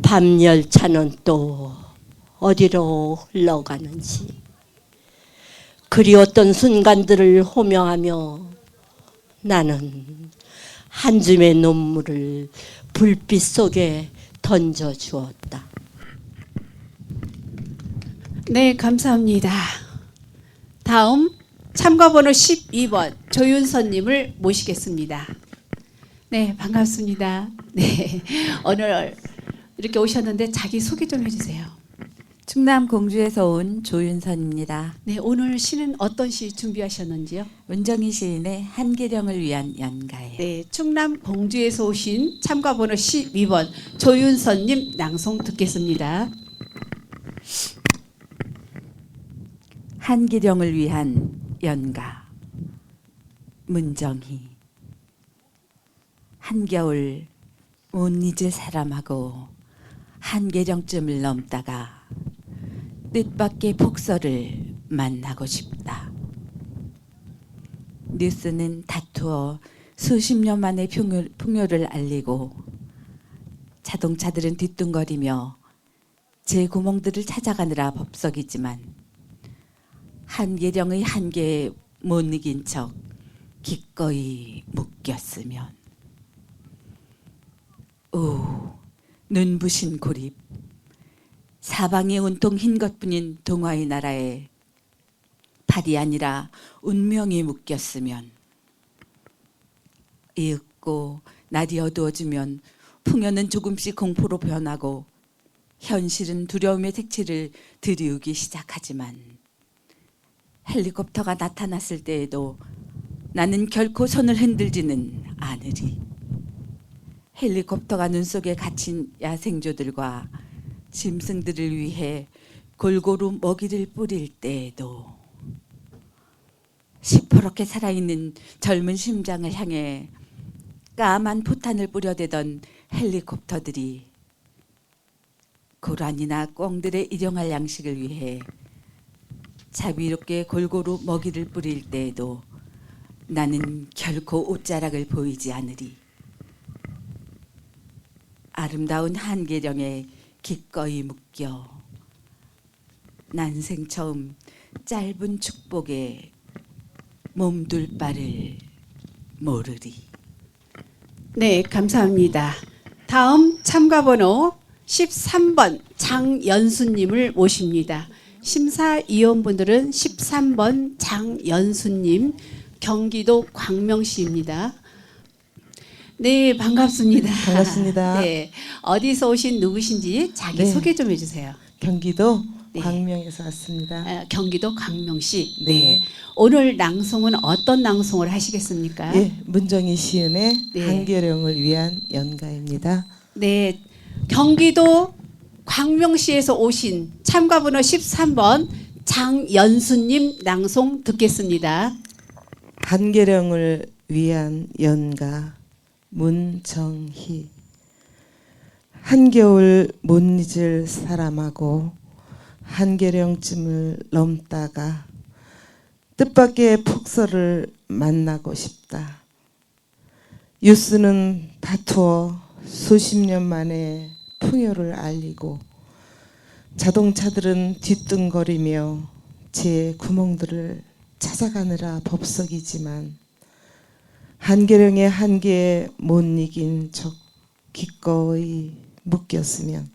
밤 열차는 또 어디로 흘러가는지 그리웠던 순간들을 호명하며 나는 한 줌의 눈물을 불빛 속에 던져주었다. 네, 감사합니다. 다음 참가번호 12번 조윤선님을 모시겠습니다. 네, 반갑습니다. 네, 오늘 이렇게 오셨는데 자기 소개 좀 해주세요. 충남 공주에서 온 조윤선입니다. 네, 오늘 시는 어떤 시 준비하셨는지요? 문정희 시인의 한계령을 위한 연가예요. 네, 충남 공주에서 오신 참가번호 12번 조윤선님 낭송 듣겠습니다. 한계령을 위한 연가. 문정희. 한겨울 못 잊을 사람하고 한계령쯤을 넘다가 뜻밖의 폭설을 만나고 싶다. 뉴스는 다투어 수십 년 만에 풍요를 알리고 자동차들은 뒤뚱거리며 제 구멍들을 찾아가느라 법석이지만 한계령의 한계에 못 이긴 척 기꺼이 묶였으면 오 눈부신 고립 사방이 온통 흰 것뿐인 동화의 나라에 발이 아니라 운명이 묶였으면 이윽고 날이 어두워지면 풍요는 조금씩 공포로 변하고 현실은 두려움의 색채를 들이우기 시작하지만 헬리콥터가 나타났을 때에도 나는 결코 손을 흔들지는 않으리. 헬리콥터가 눈 속에 갇힌 야생조들과 짐승들을 위해 골고루 먹이를 뿌릴 때에도 시퍼렇게 살아있는 젊은 심장을 향해 까만 포탄을 뿌려대던 헬리콥터들이 고란이나 꿩들의 일용할 양식을 위해 자비롭게 골고루 먹이를 뿌릴 때에도 나는 결코 옷자락을 보이지 않으리. 아름다운 한계령에 기꺼이 묶여 난생 처음 짧은 축복에 몸둘 바를 모르리. 네, 감사합니다. 다음 참가번호 13번 장연수님을 모십니다. 심사위원분들은 13번 장연수님, 경기도 광명시입니다. 네, 반갑습니다. 반갑습니다. 네, 어디서 오신 누구신지 자기 소개 좀 해주세요. 경기도 네. 광명에서 왔습니다. 경기도 광명시. 네. 오늘 낭송은 어떤 낭송을 하시겠습니까? 예, 문정희 시인의 네. 한계령을 위한 연가입니다. 네, 경기도 광명시에서 오신 참가번호 13번 장연수님 낭송 듣겠습니다. 한계령을 위한 연가 문정희. 한겨울 못 잊을 사람하고 한계령쯤을 넘다가 뜻밖의 폭설을 만나고 싶다. 뉴스는 다투어 수십 년 만에 풍요를 알리고 자동차들은 뒤뚱거리며 제 구멍들을 찾아가느라 법석이지만 한계령의 한계에 못 이긴 적 기꺼이 묶였으면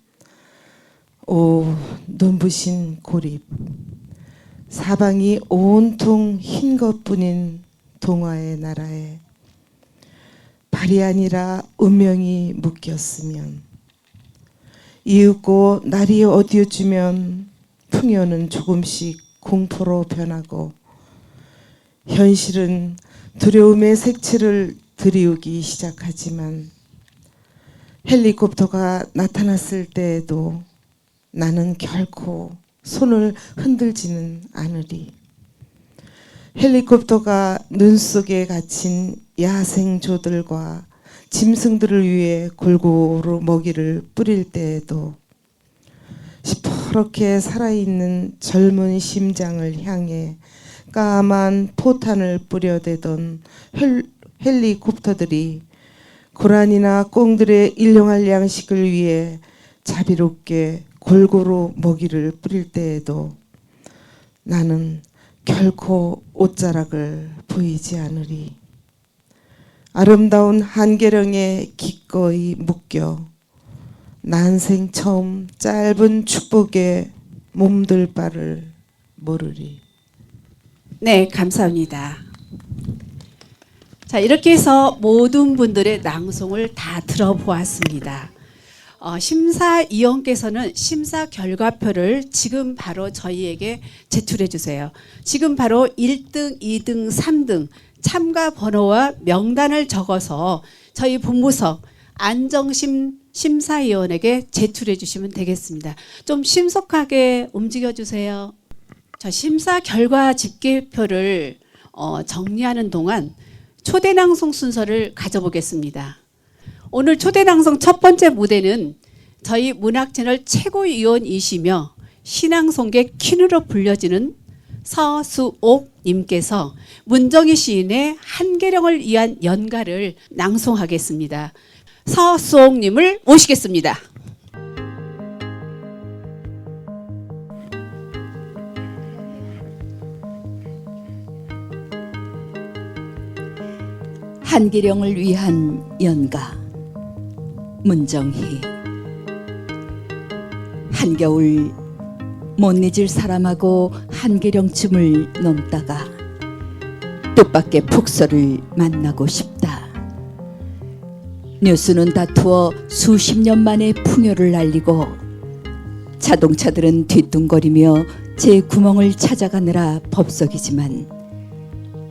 오 눈부신 고립 사방이 온통 흰 것뿐인 동화의 나라에 발이 아니라 운명이 묶였으면 이윽고 날이 어두워지면 풍요는 조금씩 공포로 변하고 현실은 두려움의 색채를 들이우기 시작하지만 헬리콥터가 나타났을 때에도 나는 결코 손을 흔들지는 않으리. 헬리콥터가 눈 속에 갇힌 야생조들과 짐승들을 위해 골고루 먹이를 뿌릴 때에도 시퍼렇게 살아있는 젊은 심장을 향해 까만 포탄을 뿌려대던 헬리콥터들이 고라니나 꽁들의 일용할 양식을 위해 자비롭게 골고루 먹이를 뿌릴 때에도 나는 결코 옷자락을 보이지 않으리. 아름다운 한계령에 기꺼이 묶여 난생 처음 짧은 축복에 몸들 바를 모르리. 네, 감사합니다. 자, 이렇게 해서 모든 분들의 낭송을 다 들어보았습니다. 심사위원께서는 심사 결과표를 지금 바로 저희에게 제출해 주세요. 지금 바로 1등, 2등, 3등 참가 번호와 명단을 적어서 저희 본부석 안정심 심사위원에게 제출해 주시면 되겠습니다. 좀 신속하게 움직여 주세요. 자, 심사 결과 집계표를 정리하는 동안 초대낭송 순서를 가져보겠습니다. 오늘 초대낭송 첫 번째 무대는 저희 문학채널 최고위원이시며 신앙송계 퀸으로 불려지는 서수옥님께서 문정희 시인의 한계령을 위한 연가를 낭송하겠습니다. 서수옥님을 모시겠습니다. 한계령을 위한 연가. 문정희. 한겨울 못 잊을 사람하고 한계령쯤을 넘다가 뜻밖의 폭설을 만나고 싶다. 뉴스는 다투어 수십 년 만에 풍요를 알리고 자동차들은 뒤뚱거리며 제 구멍을 찾아가느라 법석이지만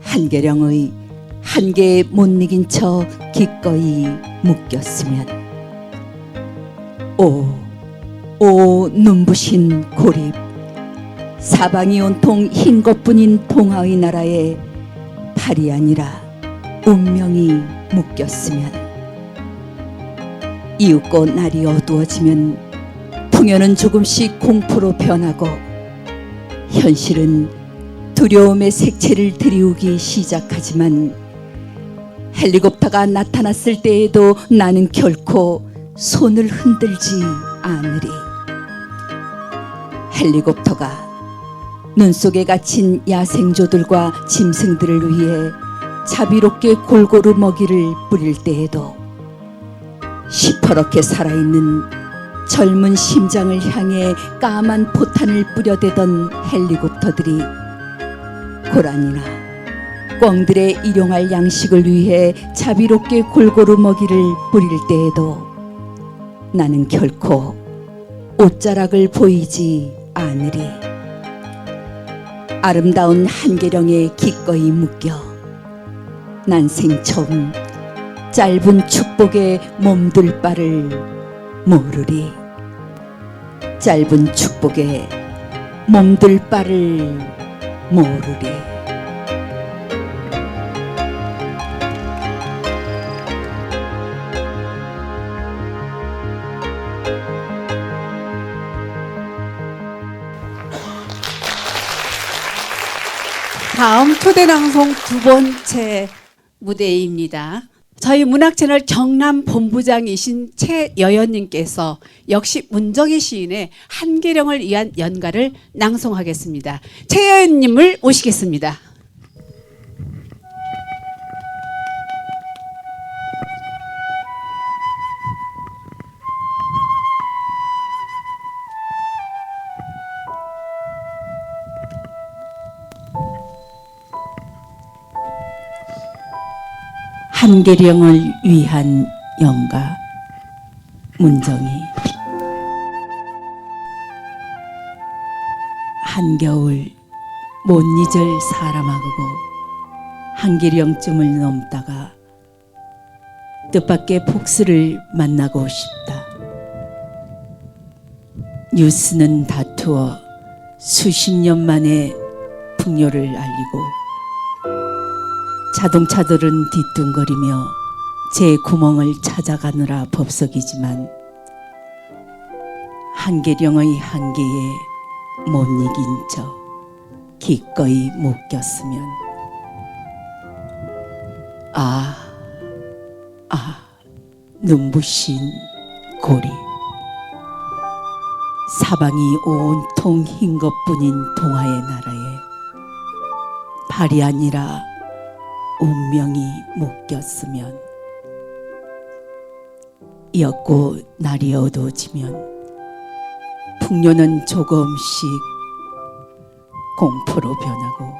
한계령의 한계에 못 이긴 척 기꺼이 묶였으면 오 눈부신 고립 사방이 온통 흰 것뿐인 동화의 나라에 팔이 아니라 운명이 묶였으면 이윽고 날이 어두워지면 풍요는 조금씩 공포로 변하고 현실은 두려움의 색채를 드리우기 시작하지만 헬리콥터가 나타났을 때에도 나는 결코 손을 흔들지 않으리. 헬리콥터가 눈 속에 갇힌 야생조들과 짐승들을 위해 자비롭게 골고루 먹이를 뿌릴 때에도 시퍼렇게 살아있는 젊은 심장을 향해 까만 포탄을 뿌려대던 헬리콥터들이 고라니나 꿩들의 일용할 양식을 위해 자비롭게 골고루 먹이를 뿌릴 때에도 나는 결코 옷자락을 보이지 않으리. 아름다운 한계령에 기꺼이 묶여 난생 처음 짧은 축복에 몸둘 바를 모르리. 짧은 축복에 몸둘 바를 모르리. 다음 초대낭송 두 번째 무대입니다. 저희 문학채널 경남 본부장이신 최여연님께서 역시 문정희 시인의 한계령을 위한 연가를 낭송하겠습니다. 최여연님을 모시겠습니다. 한계령을 위한 연가. 문정희. 한겨울 못 잊을 사람하고 한계령쯤을 넘다가 뜻밖의 폭스를 만나고 싶다. 뉴스는 다투어 수십 년 만에 풍요를 알리고 자동차들은 뒤뚱거리며 제 구멍을 찾아가느라 법석이지만 한계령의 한계에 못 이긴 저 기꺼이 묶였으면 눈부신 고리 사방이 온통 흰 것뿐인 동화의 나라에 발이 아니라 운명이 묶였으면 이었고 날이 어두워지면 풍요는 조금씩 공포로 변하고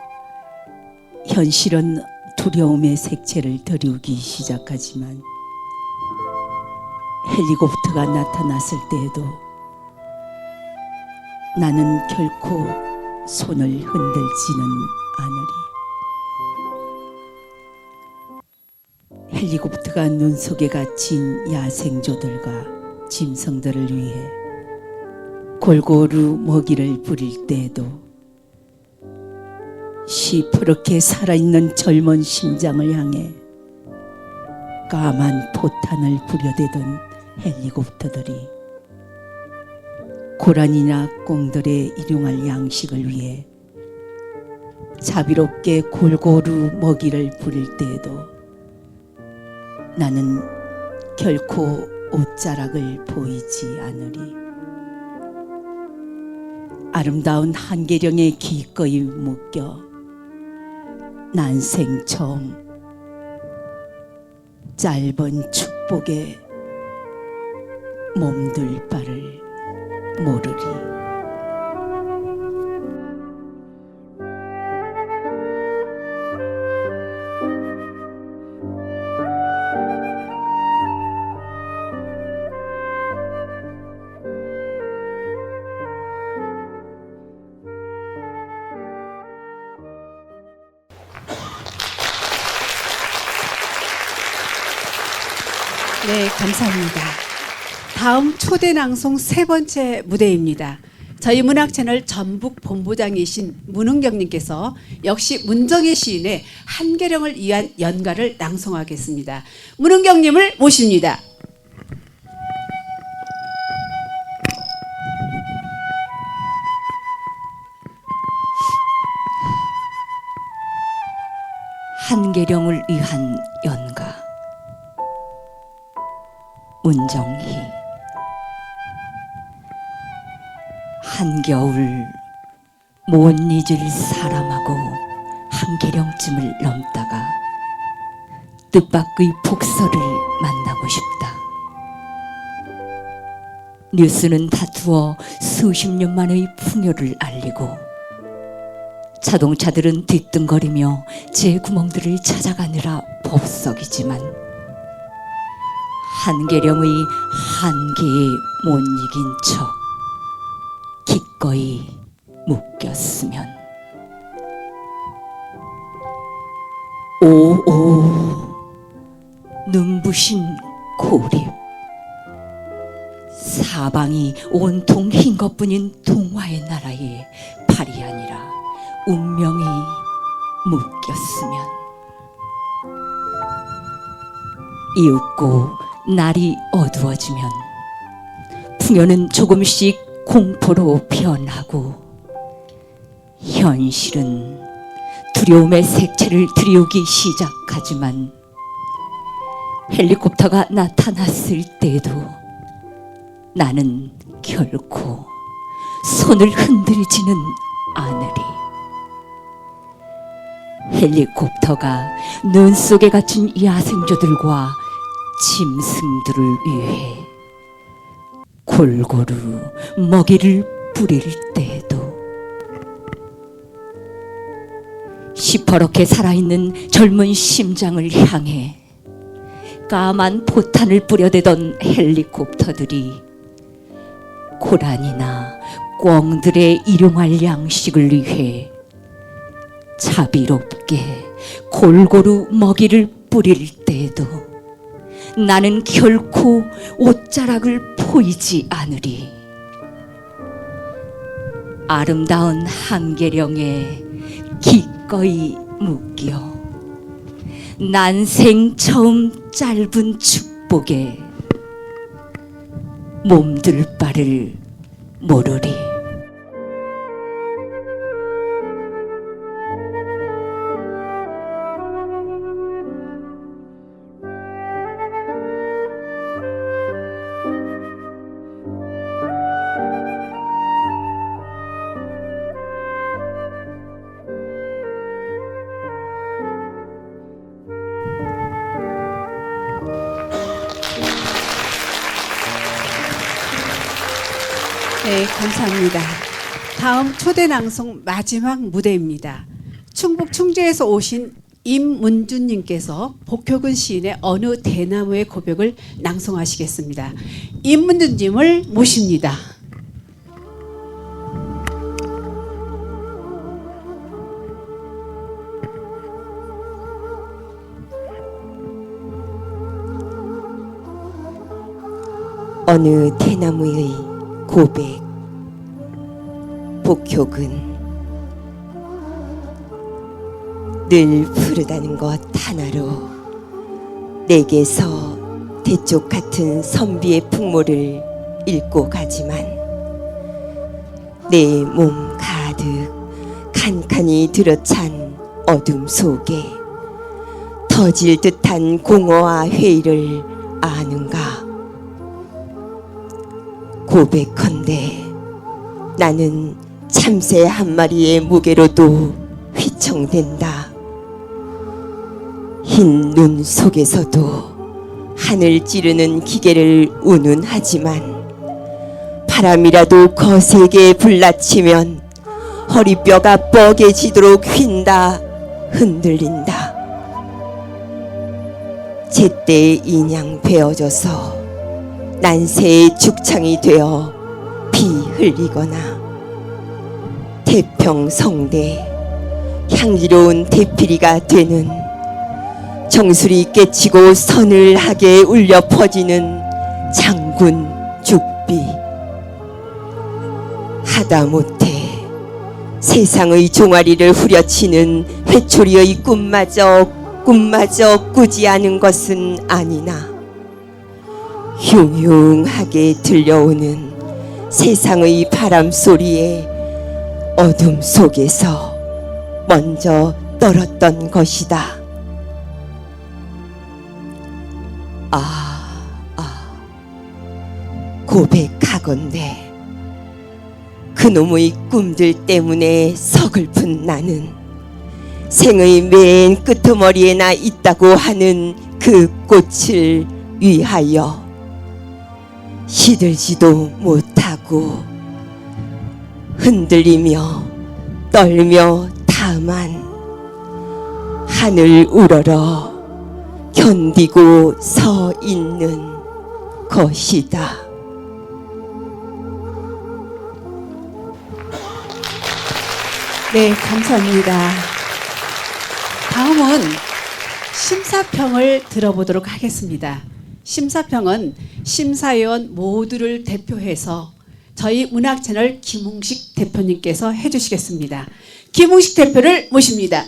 현실은 두려움의 색채를 드리우기 시작하지만 헬리콥터가 나타났을 때에도 나는 결코 손을 흔들지는 않으리. 헬리콥터가 눈 속에 갇힌 야생조들과 짐승들을 위해 골고루 먹이를 뿌릴 때에도 시퍼렇게 살아있는 젊은 심장을 향해 까만 포탄을 부려대던 헬리콥터들이 고라니나 꽁들의 일용할 양식을 위해 자비롭게 골고루 먹이를 뿌릴 때에도 나는 결코 옷자락을 보이지 않으리. 아름다운 한계령에 기꺼이 묶여 난생 처음 짧은 축복에 몸둘 바를 모르리. 네, 감사합니다. 다음 초대 낭송 세 번째 무대입니다. 저희 문학 채널 전북 본부장이신 문은경님께서 역시 문정의 시인의 한계령을 위한 연가를 낭송하겠습니다. 문은경님을 모십니다. 한계령을 위한 연가. 문정희. 한겨울 못 잊을 사람하고 한계령쯤을 넘다가 뜻밖의 복서를 만나고 싶다. 뉴스는 다투어 수십 년 만의 풍요를 알리고 자동차들은 뒤뚱거리며 제 구멍들을 찾아가느라 법석이지만 한계령의 한계에 못 이긴 척 기꺼이 묶였으면 오오 눈부신 고립 사방이 온통 흰 것뿐인 동화의 나라에 발이 아니라 운명이 묶였으면 이윽고 날이 어두워지면 풍요는 조금씩 공포로 변하고 현실은 두려움의 색채를 드리우기 시작하지만 헬리콥터가 나타났을 때에도 나는 결코 손을 흔들지는 않으리. 헬리콥터가 눈 속에 갇힌 야생조들과 짐승들을 위해 골고루 먹이를 뿌릴 때에도 시퍼렇게 살아있는 젊은 심장을 향해 까만 포탄을 뿌려대던 헬리콥터들이 고라니나 꿩들의 일용할 양식을 위해 자비롭게 골고루 먹이를 뿌릴 때에도 나는 결코 옷자락을 보이지 않으리. 아름다운 한계령에 기꺼이 묶여 난생 처음 짧은 축복에 몸둘 바를 모르리. 네, 감사합니다. 다음 초대 낭송 마지막 무대입니다. 충북 충주에서 오신 임문준님께서 복효근 시인의 어느 대나무의 고백을 낭송하시겠습니다. 임문준님을 모십니다. 어느 대나무의 고백. 복효근. 늘 푸르다는 것 하나로 내게서 대쪽 같은 선비의 풍모를 읽고 가지만 내 몸 가득 칸칸이 들어찬 어둠 속에 터질 듯한 공허와 회의를 아는가. 고백컨대 나는 참새 한 마리의 무게로도 휘청된다. 흰 눈 속에서도 하늘 찌르는 기계를 운운하지만 바람이라도 거세게 불나치면 허리뼈가 뻐개지도록 휜다 흔들린다. 제때 인양 베어져서 난세의 죽창이 되어 피 흘리거나 태평성대 향기로운 대피리가 되는 정수리 깨치고 서늘하게 울려 퍼지는 장군 죽비. 하다못해 세상의 종아리를 후려치는 회초리의 꿈마저 꾸지 않은 것은 아니나 흉흉하게 들려오는 세상의 바람 소리에 어둠 속에서 먼저 떨었던 것이다. 고백하건대 그놈의 꿈들 때문에 서글픈 나는 생의 맨 끄트머리에나 있다고 하는 그 꽃을 위하여 시들지도 못하고 흔들리며 떨며 다만 하늘 우러러 견디고 서 있는 것이다. 네, 감사합니다. 다음은 심사평을 들어보도록 하겠습니다. 심사평은 심사위원 모두를 대표해서 저희 문학채널 김웅식 대표님께서 해주시겠습니다. 김웅식 대표를 모십니다.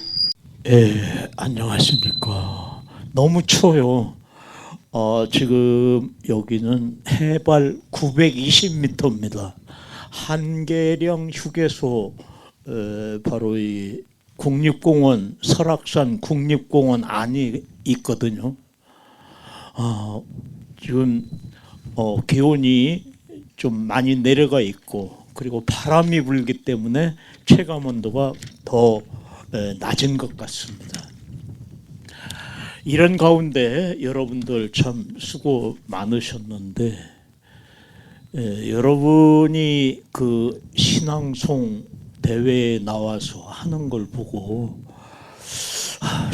안녕하십니까. 너무 추워요. 지금 여기는 해발 920m입니다. 한계령 휴게소 바로 이 국립공원 설악산 국립공원 안이 있거든요. 지금 기온이 좀 많이 내려가 있고 그리고 바람이 불기 때문에 체감 온도가 더 낮은 것 같습니다. 이런 가운데 여러분들 참 수고 많으셨는데 여러분이 그 신앙송 대회에 나와서 하는 걸 보고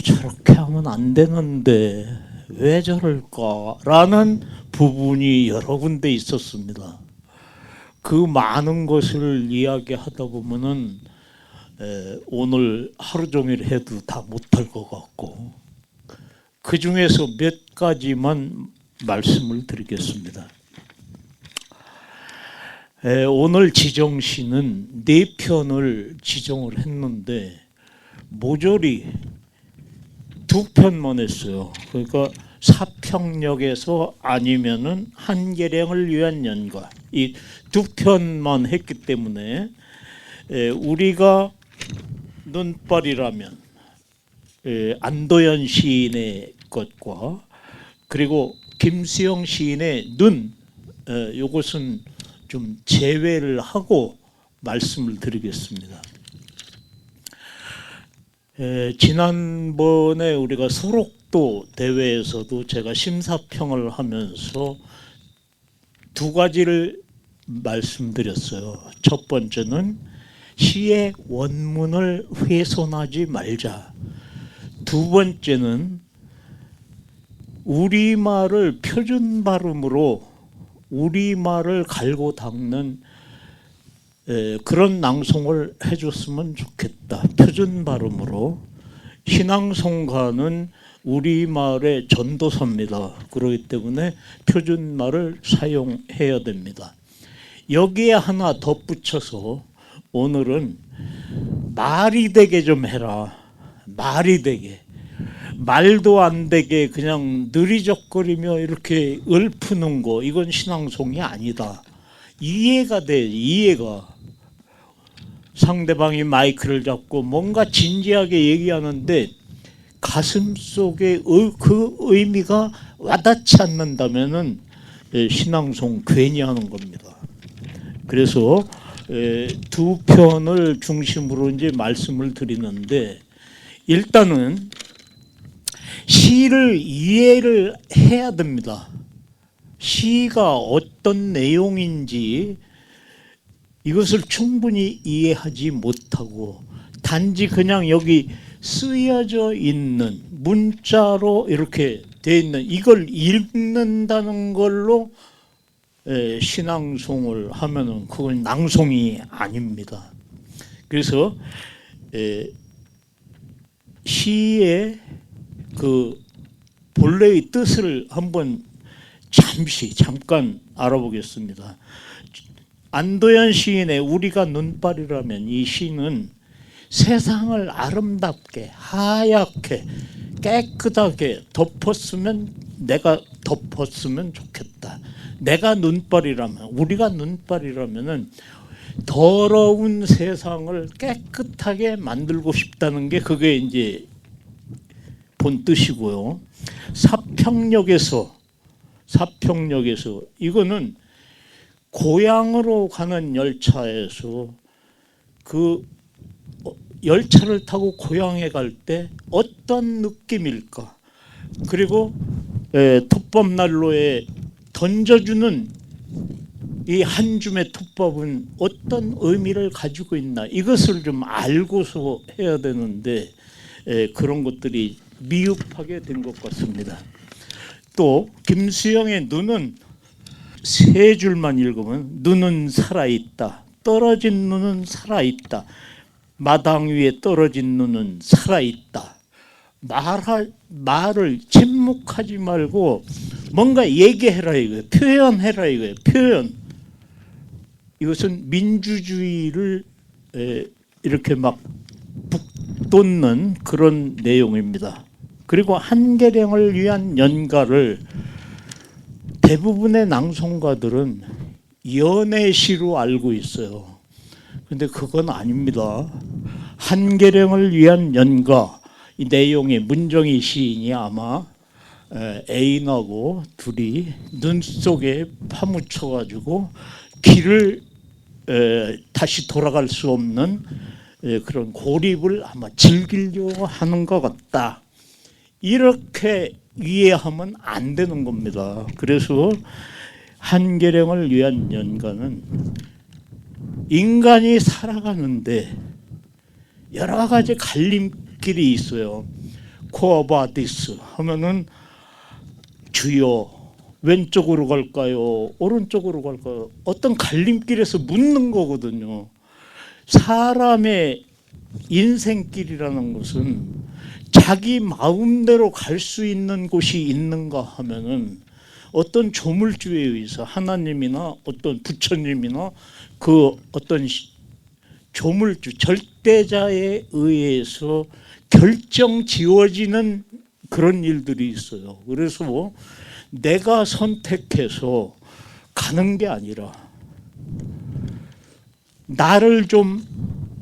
저렇게 하면 안 되는데 왜 저럴까라는 부분이 여러 군데 있었습니다. 그 많은 것을 이야기하다 보면은 오늘 하루 종일 해도 다 못할 것 같고 그 중에서 몇 가지만 말씀을 드리겠습니다. 오늘 지정시는 4편을 지정을 했는데 모조리 두 편만 했어요. 그러니까 사평역에서 아니면은 한계령을 위한 연가, 이 두 편만 했기 때문에 우리가 눈발이라면 안도연 시인의 것과 그리고 김수영 시인의 눈, 이것은 좀 제외를 하고 말씀을 드리겠습니다. 지난번에 우리가 소록도 대회에서도 제가 심사평을 하면서 두 가지를 말씀드렸어요. 첫 번째는 시의 원문을 훼손하지 말자. 두 번째는 우리말을 표준 발음으로 우리말을 갈고 닦는 그런 낭송을 해줬으면 좋겠다. 표준 발음으로. 신앙송가는 우리말의 전도서입니다. 그렇기 때문에 표준말을 사용해야 됩니다. 여기에 하나 덧붙여서 오늘은 말이 되게 좀 해라. 말이 되게. 말도 안 되게 그냥 느리적거리며 이렇게 읊푸는 거, 이건 신앙송이 아니다. 이해가 돼. 이해가. 상대방이 마이크를 잡고 뭔가 진지하게 얘기하는데 가슴 속에 그 의미가 와닿지 않는다면은 신앙송 괜히 하는 겁니다. 그래서 두 편을 중심으로 이제 말씀을 드리는데, 일단은 시를 이해를 해야 됩니다. 시가 어떤 내용인지 이것을 충분히 이해하지 못하고 단지 그냥 여기 쓰여져 있는 문자로 이렇게 돼 있는 이걸 읽는다는 걸로 신앙송을 하면은 그건 낭송이 아닙니다. 그래서 시의 그 본래의 뜻을 한번 잠깐 알아보겠습니다. 안도연 시인의 우리가 눈발이라면, 이 시는 세상을 아름답게 하얗게 깨끗하게 내가 덮었으면 좋겠다. 내가 눈발이라면, 우리가 눈발이라면은 더러운 세상을 깨끗하게 만들고 싶다는 게 그게 이제 본 뜻이고요. 사평역에서 이거는 고향으로 가는 열차에서 그 열차를 타고 고향에 갈 때 어떤 느낌일까? 그리고 톱밥난로에 던져주는 이 한 줌의 톱밥은 어떤 의미를 가지고 있나? 이것을 좀 알고서 해야 되는데 그런 것들이 미흡하게 된 것 같습니다. 또 김수영의 눈은 세 줄만 읽으면 눈은 살아있다. 떨어진 눈은 살아있다. 마당 위에 떨어진 눈은 살아있다. 말을 침묵하지 말고 뭔가 얘기해라 이거예요. 표현해라 이거예요. 표현. 이것은 민주주의를 이렇게 막 북돋는 그런 내용입니다. 그리고 한계령을 위한 연가를 대부분의 낭송가들은 연애시로 알고 있어요. 근데 그건 아닙니다. 한계령을 위한 연가, 이 내용이 문정희 시인이 아마 애인하고 둘이 눈 속에 파묻혀가지고 길을 다시 돌아갈 수 없는 그런 고립을 아마 즐기려고 하는 것 같다. 이렇게 이해하면 안 되는 겁니다. 그래서 한계령을 위한 연가는 인간이 살아가는데 여러 가지 갈림길이 있어요. 코어바디스 하면은 주여 왼쪽으로 갈까요? 오른쪽으로 갈까요? 어떤 갈림길에서 묻는 거거든요. 사람의 인생길이라는 것은 자기 마음대로 갈 수 있는 곳이 있는가 하면은 어떤 조물주에 의해서 하나님이나 어떤 부처님이나 그 어떤 조물주 절대자에 의해서 결정 지어지는 그런 일들이 있어요. 그래서 내가 선택해서 가는 게 아니라 나를 좀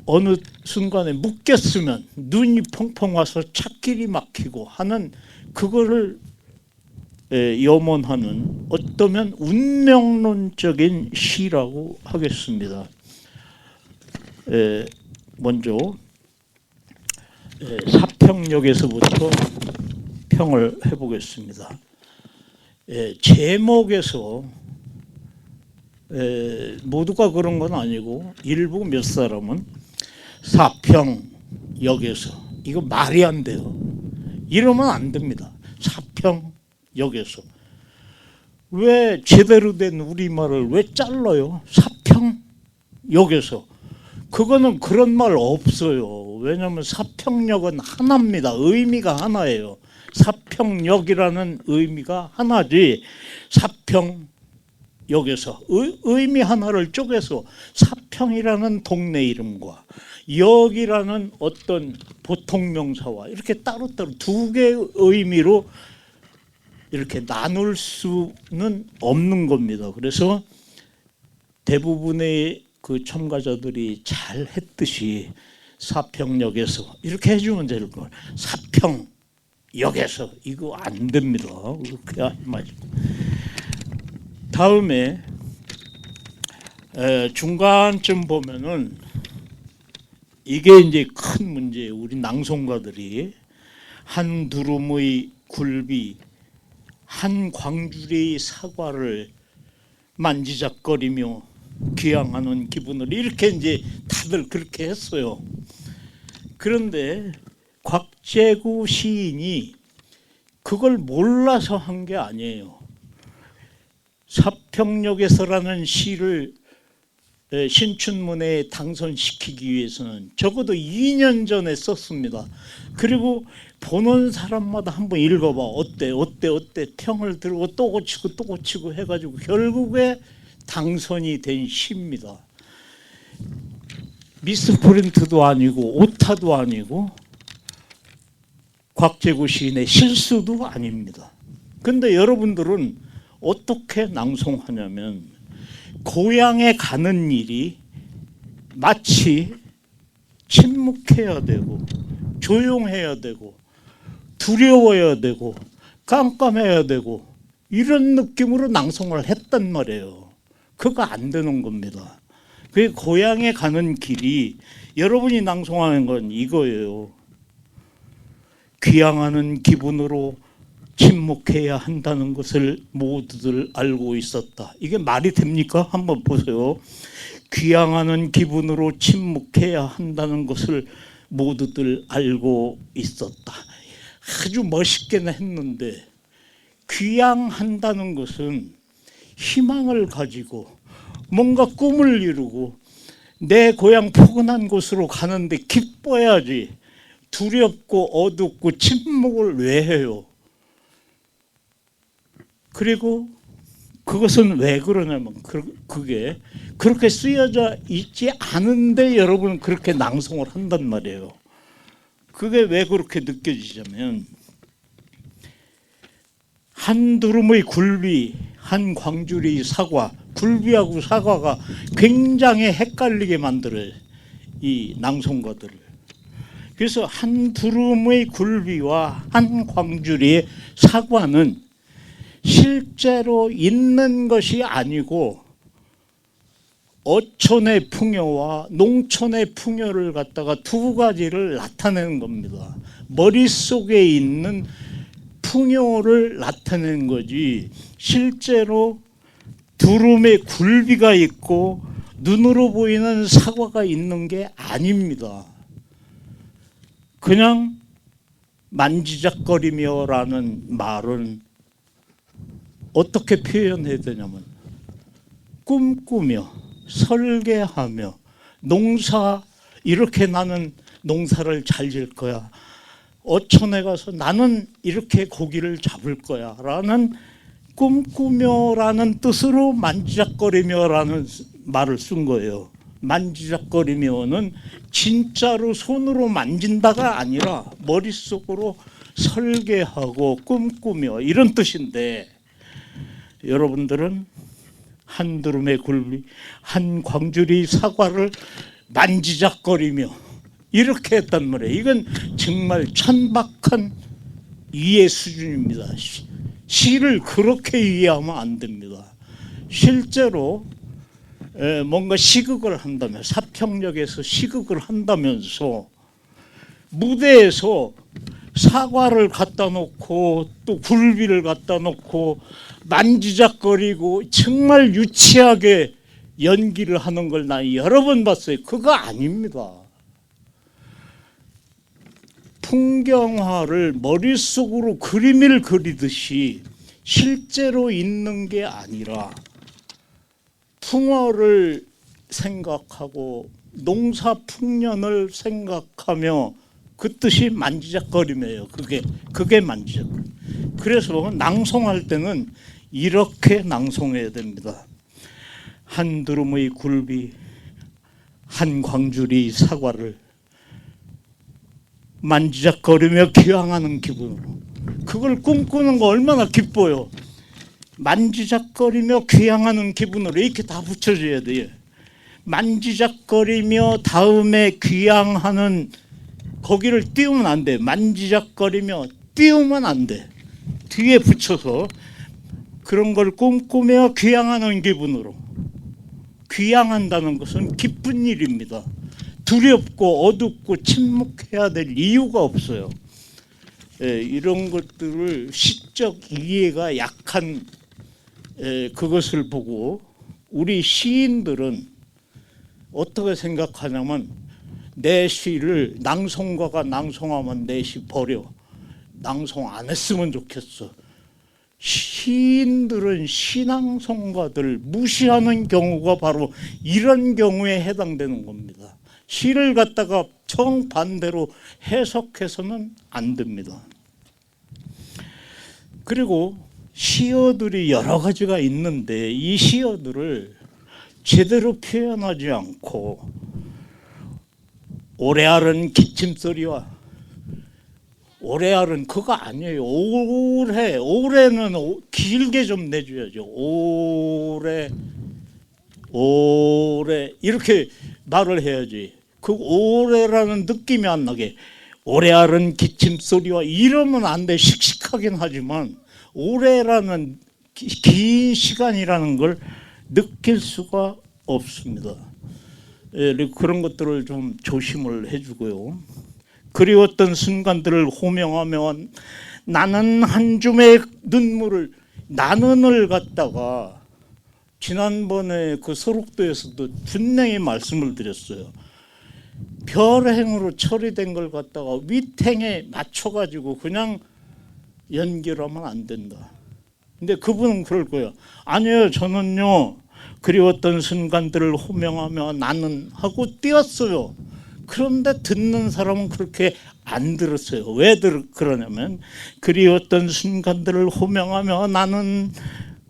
어느 순간에 묶였으면 눈이 펑펑 와서 찾길이 막히고 하는 그거를 염원하는 어떠면 운명론적인 시라고 하겠습니다. 먼저 사평역에서부터 평을 해보겠습니다. 제목에서 모두가 그런 건 아니고 일부 몇 사람은 사평역에서 이거 말이 안 돼요. 이러면 안 됩니다. 사평역에서 왜 제대로 된 우리말을 왜 잘라요? 사평역에서 그거는 그런 말 없어요. 왜냐하면 사평역은 하나입니다. 의미가 하나예요. 사평역이라는 의미가 하나지 사평역에서 의미 하나를 쪼개서 사평이라는 동네 이름과 역이라는 어떤 보통 명사와 이렇게 따로따로 두 개의 의미로 이렇게 나눌 수는 없는 겁니다. 그래서 대부분의 그 첨가자들이 잘 했듯이 사평역에서 이렇게 해주면 될 걸. 사평역에서 이거 안 됩니다. 그렇게 하지 마시고. 다음에 중간쯤 보면은 이게 이제 큰 문제예요. 우리 낭송가들이 한 두rum의 굴비, 한 광주리의 사과를 만지작거리며 귀향하는 기분을 이렇게 이제 다들 그렇게 했어요. 그런데 곽재구 시인이 그걸 몰라서 한 게 아니에요. 사평역에서라는 시를 신춘문예에 당선시키기 위해서는 적어도 2년 전에 썼습니다. 그리고 보는 사람마다 한번 읽어봐. 어때 평을 들고 또 고치고 해가지고 결국에 당선이 된 시입니다. 미스프린트도 아니고 오타도 아니고 곽재구 시인의 실수도 아닙니다. 근데 여러분들은 어떻게 낭송하냐면 고향에 가는 일이 마치 침묵해야 되고 조용해야 되고 두려워야 되고 깜깜해야 되고 이런 느낌으로 낭송을 했단 말이에요. 그거 안 되는 겁니다. 그 고향에 가는 길이 여러분이 낭송하는 건 이거예요. 귀향하는 기분으로 침묵해야 한다는 것을 모두들 알고 있었다. 이게 말이 됩니까? 한번 보세요. 귀향하는 기분으로 침묵해야 한다는 것을 모두들 알고 있었다. 아주 멋있게는 했는데 귀향한다는 것은 희망을 가지고 뭔가 꿈을 이루고 내 고향 포근한 곳으로 가는데 기뻐야지 두렵고 어둡고 침묵을 왜 해요? 그리고 그것은 왜 그러냐면 그게 그렇게 쓰여져 있지 않은데 여러분은 그렇게 낭송을 한단 말이에요. 그게 왜 그렇게 느껴지냐면 한 두rum의 굴비, 한 광주리 사과, 굴비하고 사과가 굉장히 헷갈리게 만들어요. 이 낭송가들을. 그래서 한 두rum의 굴비와 한 광주리의 사과는 실제로 있는 것이 아니고 어촌의 풍요와 농촌의 풍요를 갖다가 두 가지를 나타내는 겁니다. 머릿속에 있는 풍요를 나타내는 거지 실제로 두rum의 굴비가 있고 눈으로 보이는 사과가 있는 게 아닙니다. 그냥 만지작거리며라는 말은 어떻게 표현해야 되냐면 꿈꾸며 설계하며 농사 이렇게 나는 농사를 잘 질 거야. 어촌에 가서 나는 이렇게 고기를 잡을 거야 라는 꿈꾸며라는 뜻으로 만지작거리며라는 말을 쓴 거예요. 만지작거리며는 진짜로 손으로 만진다가 아니라 머릿속으로 설계하고 꿈꾸며 이런 뜻인데 여러분들은 한 두rum의 굴비 한 광주리 사과를 만지작거리며 이렇게 했단 말이에요. 이건 정말 천박한 이해 수준입니다. 시를 그렇게 이해하면 안 됩니다. 실제로 뭔가 시극을 한다면 사평역에서 시극을 한다면서 무대에서 사과를 갖다 놓고 또 굴비를 갖다 놓고 만지작거리고 정말 유치하게 연기를 하는 걸 나 여러 번 봤어요. 그거 아닙니다. 풍경화를 머릿속으로 그림을 그리듯이 실제로 있는 게 아니라 풍어를 생각하고 농사풍년을 생각하며 그 뜻이 만지작거림이에요. 그게 만지작거림. 그래서 낭송할 때는 이렇게 낭송해야 됩니다. 한 두rum의 굴비 한 광주리 사과를 만지작거리며 귀향하는 기분으로. 그걸 꿈꾸는 거 얼마나 기뻐요. 만지작거리며 귀향하는 기분으로 이렇게 다 붙여줘야 돼요. 만지작거리며 다음에 귀향하는 거기를 띄우면 안 돼. 만지작거리며 띄우면 안 돼. 뒤에 붙여서 그런 걸 꿈꾸며 귀향하는 기분으로. 귀향한다는 것은 기쁜 일입니다. 두렵고 어둡고 침묵해야 될 이유가 없어요. 이런 것들을 시적 이해가 약한 그것을 보고 우리 시인들은 어떻게 생각하냐면 내 시를 낭송가가 낭송하면 내 시 버려. 낭송 안 했으면 좋겠어. 시인들은 시낭송가들 무시하는 경우가 바로 이런 경우에 해당되는 겁니다. 시를 갖다가 정반대로 해석해서는 안 됩니다. 그리고 시어들이 여러 가지가 있는데 이 시어들을 제대로 표현하지 않고 오래알은 기침소리와 오래알은 그거 아니에요. 올해는 길게 좀 내줘야죠. 오래 이렇게 말을 해야지. 그 오래라는 느낌이 안 나게 오래알은 기침소리와 이러면 안 돼. 씩씩하긴 하지만 오래라는 긴 시간이라는 걸 느낄 수가 없습니다. 그런 것들을 좀 조심을 해주고요. 그리웠던 순간들을 호명하며 나는 한 줌의 눈물을 나는을 갖다가 지난번에 그 소록도에서도 분명히 말씀을 드렸어요. 별행으로 처리된 걸 갖다가 윗행에 맞춰가지고 그냥 연결하면 안 된다. 근데 그분은 그럴 거예요. 아니에요. 저는요. 그리웠던 순간들을 호명하며 나는 하고 띄었어요. 그런데 듣는 사람은 그렇게 안 들었어요. 왜 그러냐면 그리웠던 순간들을 호명하며 나는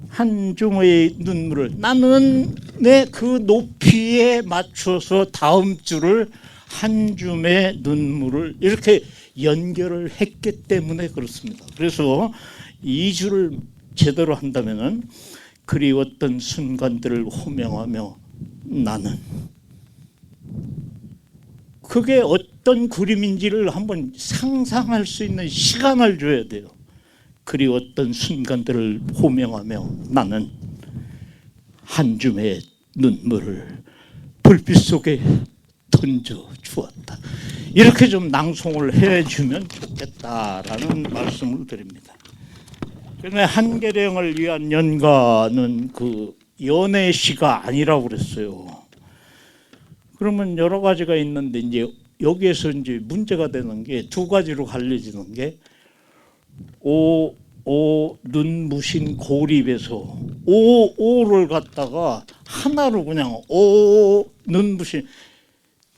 한 줌의 눈물을 나는 내 그 높이에 맞춰서 다음 줄을 한 줌의 눈물을 이렇게 연결을 했기 때문에 그렇습니다. 그래서 이 줄을 제대로 한다면은 그리웠던 순간들을 호명하며 나는 그게 어떤 그림인지를 한번 상상할 수 있는 시간을 줘야 돼요. 그리웠던 순간들을 호명하며 나는 한 줌의 눈물을 불빛 속에 던져 주었다. 이렇게 좀 낭송을 해주면 좋겠다라는 말씀을 드립니다. 그런데 한계령을 위한 연가는 그 연애시가 아니라고 그랬어요. 그러면 여러 가지가 있는데 이제 여기에서 이제 문제가 되는 게 두 가지로 갈려지는 게 눈부신 고립에서 오를 갖다가 하나로 그냥 눈부신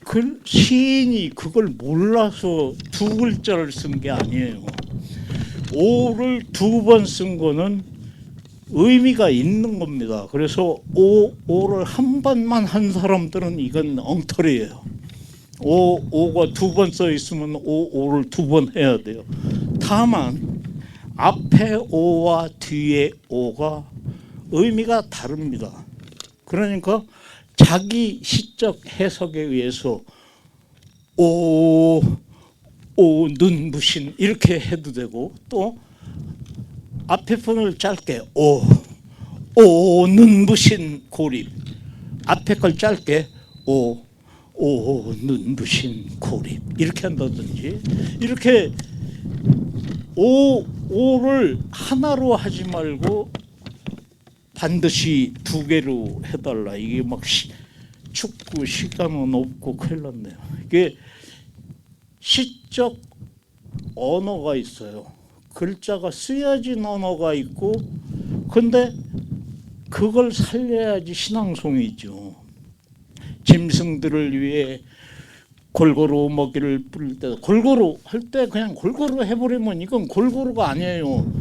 그 시인이 그걸 몰라서 두 글자를 쓴 게 아니에요. 오를 두 번 쓴 거는 의미가 있는 겁니다. 그래서 오를 한 번만 한 사람들은 이건 엉터리예요. 오가 두 번 써 있으면 오를 두 번 해야 돼요. 다만 앞에 오와 뒤에 오가 의미가 다릅니다. 그러니까 자기 시적 해석에 의해서 오 눈부신 이렇게 해도 되고, 또 앞에 분을 짧게 오 눈부신 고립, 앞에 걸 짧게 오 눈부신 고립 이렇게 한다든지, 이렇게 오를 하나로 하지 말고 반드시 두 개로 해달라. 이게 막 춥고 시간은 없고 큰일 났네요. 이게 시적 언어가 있어요. 글자가 쓰여진 언어가 있고, 근데 그걸 살려야지 신앙송이죠. 짐승들을 위해 골고루 먹이를 뿌릴 때, 골고루 할 때 그냥 골고루 해버리면 이건 골고루가 아니에요.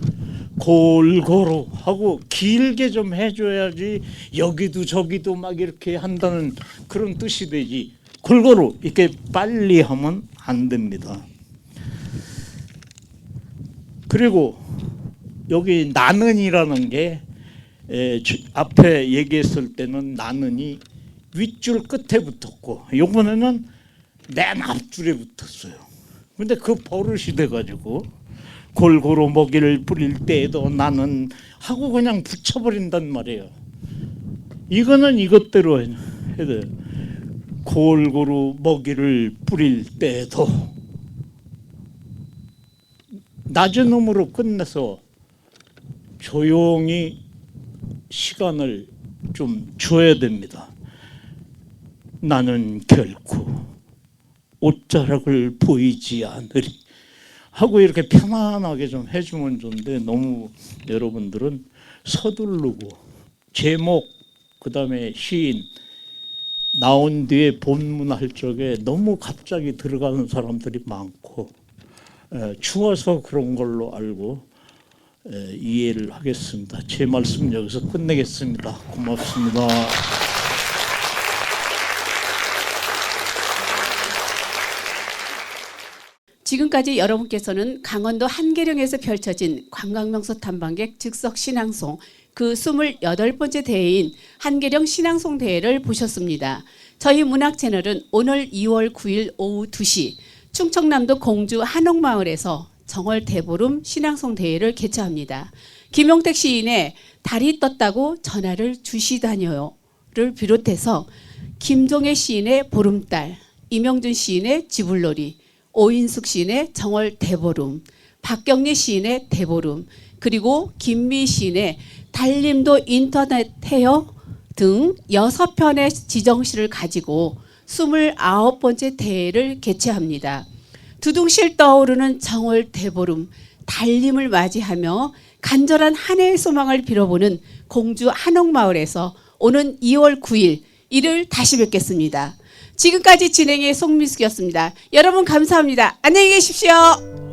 골고루 하고 길게 좀 해줘야지 여기도 저기도 막 이렇게 한다는 그런 뜻이 되지, 골고루 이렇게 빨리 하면 안 됩니다. 그리고 여기 나는이라는 게 앞에 얘기했을 때는 나는이 윗줄 끝에 붙었고, 이번에는 맨 앞줄에 붙었어요. 근데 그 버릇이 돼가지고 골고루 먹이를 뿌릴 때에도 나는 하고 그냥 붙여버린단 말이에요. 이거는 이것대로 해야 돼요. 골고루 먹이를 뿌릴 때에도 낮은 음으로 끝내서 조용히 시간을 좀 줘야 됩니다. 나는 결코 옷자락을 보이지 않으리 하고 이렇게 편안하게 좀 해주면 좋은데, 너무 여러분들은 서두르고 제목 그다음에 시인 나온 뒤에 본문 할 적에 너무 갑자기 들어가는 사람들이 많고, 추워서 그런 걸로 알고 이해를 하겠습니다. 제 말씀 여기서 끝내겠습니다. 고맙습니다. 지금까지 여러분께서는 강원도 한계령에서 펼쳐진 관광명소 탐방객 즉석 신앙송 그 28번째 대회인 한계령 신앙송 대회를 보셨습니다. 저희 문학 채널은 오늘 2월 9일 오후 2시 충청남도 공주 한옥마을에서 정월 대보름 신앙송 대회를 개최합니다. 김용택 시인의 달이 떴다고 전화를 주시다녀요를 비롯해서 김종애 시인의 보름달, 이명준 시인의 지불놀이, 오인숙 시인의 정월 대보름, 박경리 시인의 대보름, 그리고 김미 시인의 달님도 인터넷 해요 등 6편의 지정시를 가지고 29번째 대회를 개최합니다. 두둥실 떠오르는 정월 대보름, 달님을 맞이하며 간절한 한 해의 소망을 빌어보는 공주 한옥마을에서 오는 2월 9일 일요일 다시 뵙겠습니다. 지금까지 진행의 송미숙이었습니다. 여러분 감사합니다. 안녕히 계십시오.